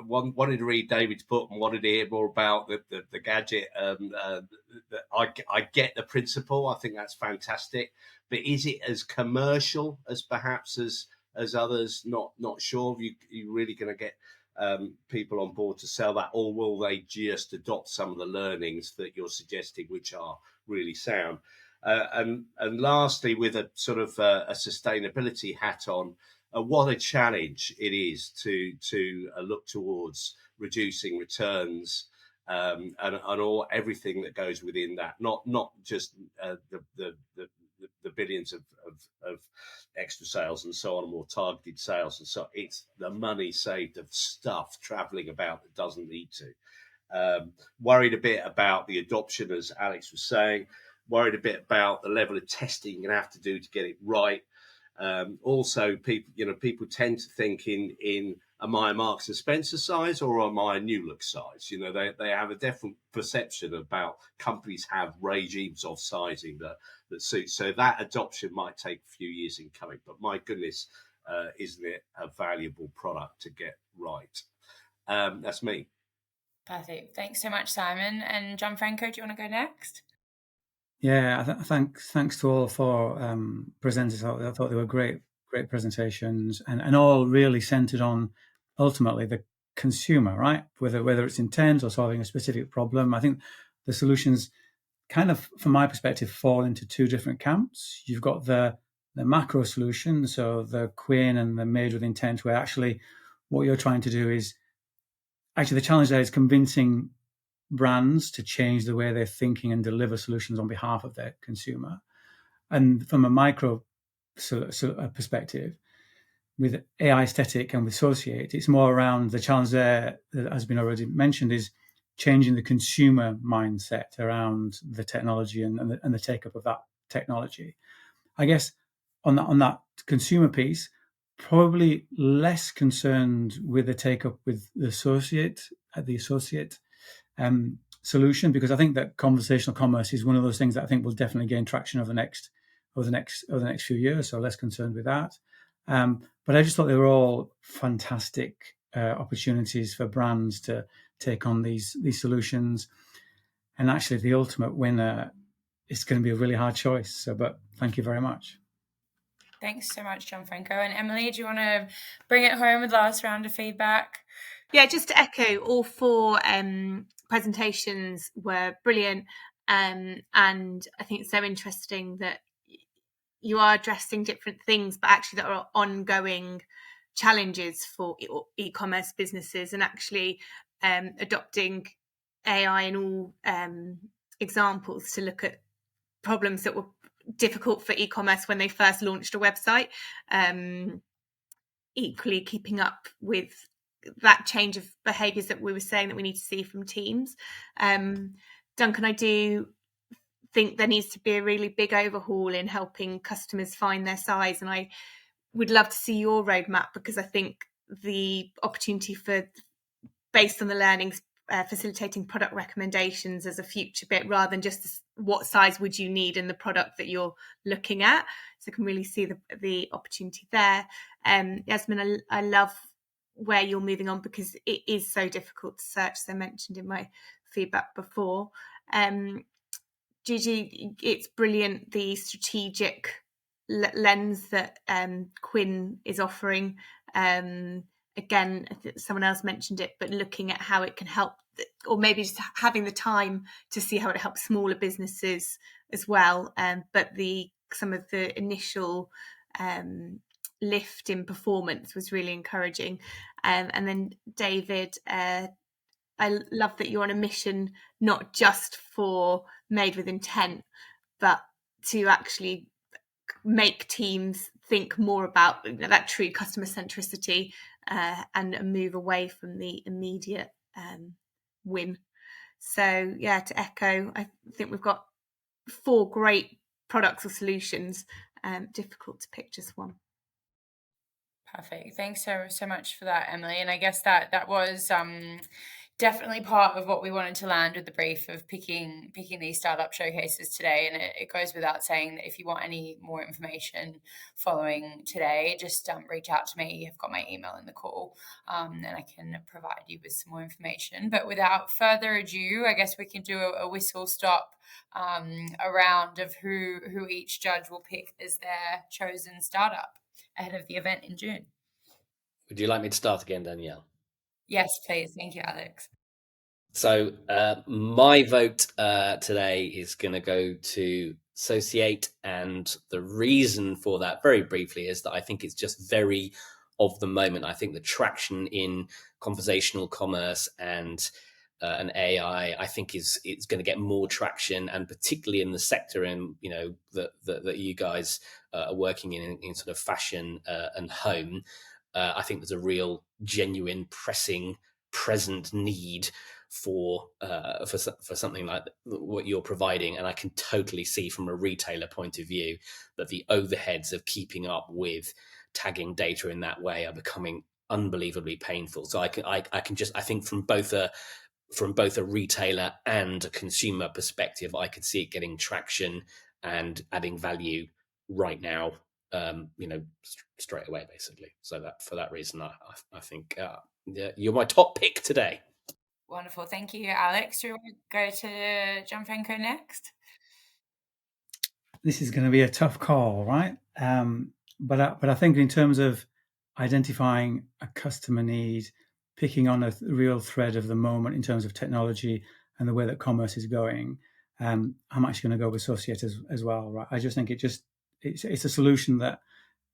wanted to read David's book and wanted to hear more about the gadget. I get the principle. I think that's fantastic. But is it as commercial as perhaps as others? Not sure. You really going to get people on board to sell that, or will they just adopt some of the learnings that you're suggesting, which are really sound? And lastly, with a sort of a sustainability hat on, what a challenge it is to look towards reducing returns and everything that goes within that. Not just the billions of extra sales and so on, more targeted sales, and so it's the money saved of stuff traveling about that doesn't need to. Worried a bit about the adoption, as Alex was saying. Worried a bit about the level of testing you're going to have to do to get it right. Also, people tend to think in am I a Marks and Spencer size or am I a New Look size? They have a different perception about companies have regimes of sizing that suit. So that adoption might take a few years in coming. But my goodness, isn't it a valuable product to get right? That's me. Perfect. Thanks so much, Simon. And Gianfranco, do you want to go next? Yeah, thanks to all four presenters. I thought they were great presentations, and all really centered on ultimately the consumer, right? Whether it's intent or solving a specific problem. I think the solutions kind of, from my perspective, fall into two different camps. You've got the macro solution, so the Quinn and the Made with Intent, where actually what you're trying to do is, actually the challenge there is convincing brands to change the way they're thinking and deliver solutions on behalf of their consumer. And from a micro perspective, with AI Aesthetic and with Associate, it's more around the challenge there that has been already mentioned, is changing the consumer mindset around the technology and the take-up of that technology. I guess on that consumer piece, probably less concerned with the take-up with the Associate solution, because I think that conversational commerce is one of those things that I think will definitely gain traction over the next few years. So less concerned with that. But I just thought they were all fantastic opportunities for brands to take on these solutions. And actually, the ultimate winner is going to be a really hard choice. So, but thank you very much. Thanks so much, Gianfranco. And Emily, do you want to bring it home with the last round of feedback? Yeah, just to echo, all four presentations were brilliant. And I think it's so interesting that you are addressing different things, but actually there are ongoing challenges for e-commerce businesses, and actually adopting AI in all examples to look at problems that were difficult for e-commerce when they first launched a website. Equally keeping up with that change of behaviours that we were saying that we need to see from teams. Duncan, I do think there needs to be a really big overhaul in helping customers find their size, and I would love to see your roadmap, because I think the opportunity for, based on the learnings, facilitating product recommendations as a future bit, rather than just what size would you need in the product that you're looking at. So I can really see the opportunity there. Yasmin, I love where you're moving on, because it is so difficult to search, as I mentioned in my feedback before. Gigi, it's brilliant, the strategic lens that Quinn is offering. Again, I think someone else mentioned it, but looking at how it can help, or maybe just having the time to see how it helps smaller businesses as well. But some of the initial lift in performance was really encouraging. And then David, I love that you're on a mission, not just for Made with Intent, but to actually make teams think more about that true customer centricity and move away from the immediate win. So yeah, to echo, I think we've got 4 great products or solutions. Difficult to pick just one. Perfect. Thanks so much for that, Emily. And I guess that was definitely part of what we wanted to land with the brief of picking these startup showcases today. And it goes without saying that if you want any more information following today, just reach out to me. You've got my email in the call, and I can provide you with some more information. But without further ado, I guess we can do a whistle stop around of who each judge will pick as their chosen startup ahead of the event in June. Would you like me to start again, Danielle? Yes, please. Thank you, Alex. So my vote today is going to go to Associate, and the reason for that, very briefly, is that I think it's just very of the moment. I think the traction in conversational commerce and AI, I think it's going to get more traction, and particularly in the sector, and that you guys are working in sort of fashion and home. I think there's a real, genuine, pressing, present need for something like what you're providing, and I can totally see from a retailer point of view that the overheads of keeping up with tagging data in that way are becoming unbelievably painful. So I think from both a retailer and a consumer perspective, I could see it getting traction and adding value right now, straight away, basically. So that for that reason, I think you're my top pick today. Wonderful. Thank you, Alex. Do you want to go to Gianfranco next? This is going to be a tough call, right? But I think in terms of identifying a customer need, picking on a real thread of the moment in terms of technology and the way that commerce is going, I'm actually going to go with Associate as well. Right? I just think it's a solution that,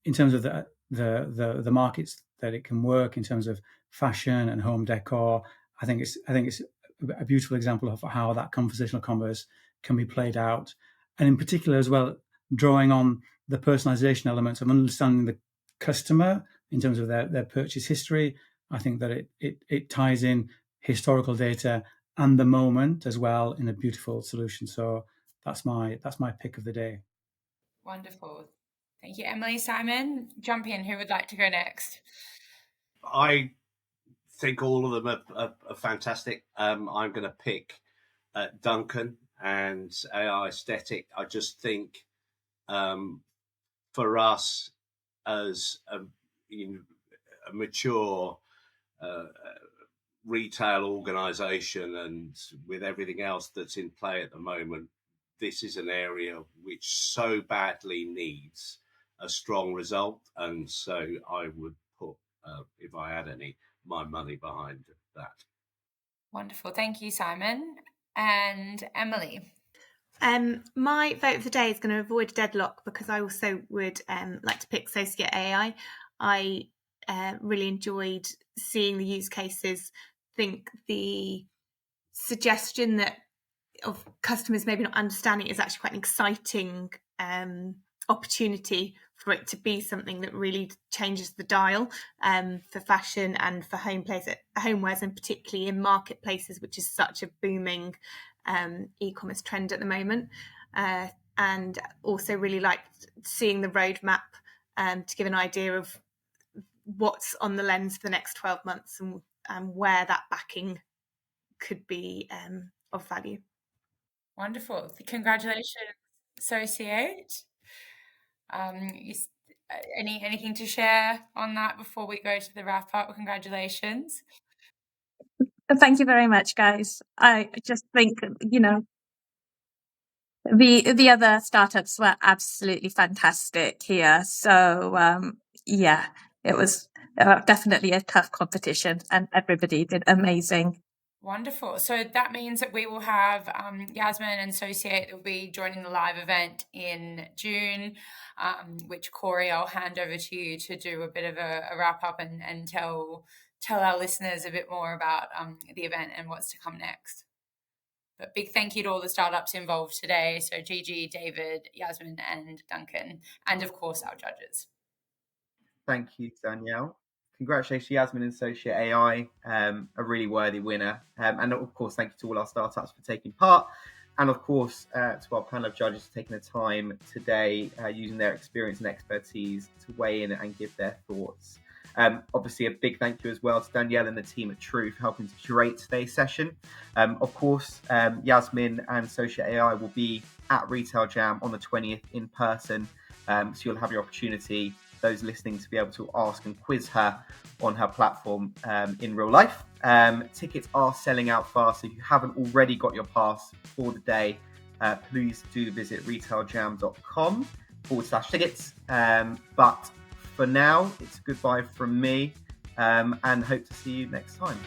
in terms of the markets that it can work, in terms of fashion and home decor, I think it's a beautiful example of how that conversational commerce can be played out, and in particular as well, drawing on the personalization elements of understanding the customer in terms of their purchase history. I think that it ties in historical data and the moment as well in a beautiful solution. So that's my pick of the day. Wonderful. Thank you, Emily. Simon, jump in. Who would like to go next? I think all of them are fantastic. I'm going to pick Duncan and AI Aesthetic. I just think for us as a mature retail organisation, and with everything else that's in play at the moment, this is an area which so badly needs a strong result. And so I would put, if I had any, my money behind that. Wonderful. Thank you, Simon. And Emily. My vote of the day is going to avoid deadlock, because I also would like to pick Associate AI. I really enjoyed seeing the use cases. Think the suggestion that of customers maybe not understanding is actually quite an exciting opportunity for it to be something that really changes the dial for fashion and for homewares, and particularly in marketplaces, which is such a booming e-commerce trend at the moment. And also really liked seeing the roadmap to give an idea of what's on the lens for the next 12 months and where that backing could be of value. Wonderful. Congratulations, Associate. Anything to share on that before we go to the wrap up? Congratulations. Thank you very much, guys. I just think, the other startups were absolutely fantastic here. So, it was definitely a tough competition, and everybody did amazing. Wonderful. So that means that we will have Yasmin and Associate will be joining the live event in June, which Corey, I'll hand over to you to do a bit of a wrap up and tell our listeners a bit more about the event and what's to come next. But big thank you to all the startups involved today. So Gigi, David, Yasmin and Duncan, and of course our judges. Thank you, Danielle. Congratulations, Yasmin and Associate AI, a really worthy winner. And of course, thank you to all our startups for taking part. And of course, to our panel of judges for taking the time today, using their experience and expertise to weigh in and give their thoughts. Obviously, a big thank you as well to Danielle and the team at True for helping to curate today's session. Of course, Yasmin and Associate AI will be at RetailJam on the 20th in person. So you'll have your opportunity, those listening, to be able to ask and quiz her on her platform in real life. Tickets are selling out fast. So if you haven't already got your pass for the day, please do visit retailJam.com/tickets. But for now, it's goodbye from me, and hope to see you next time.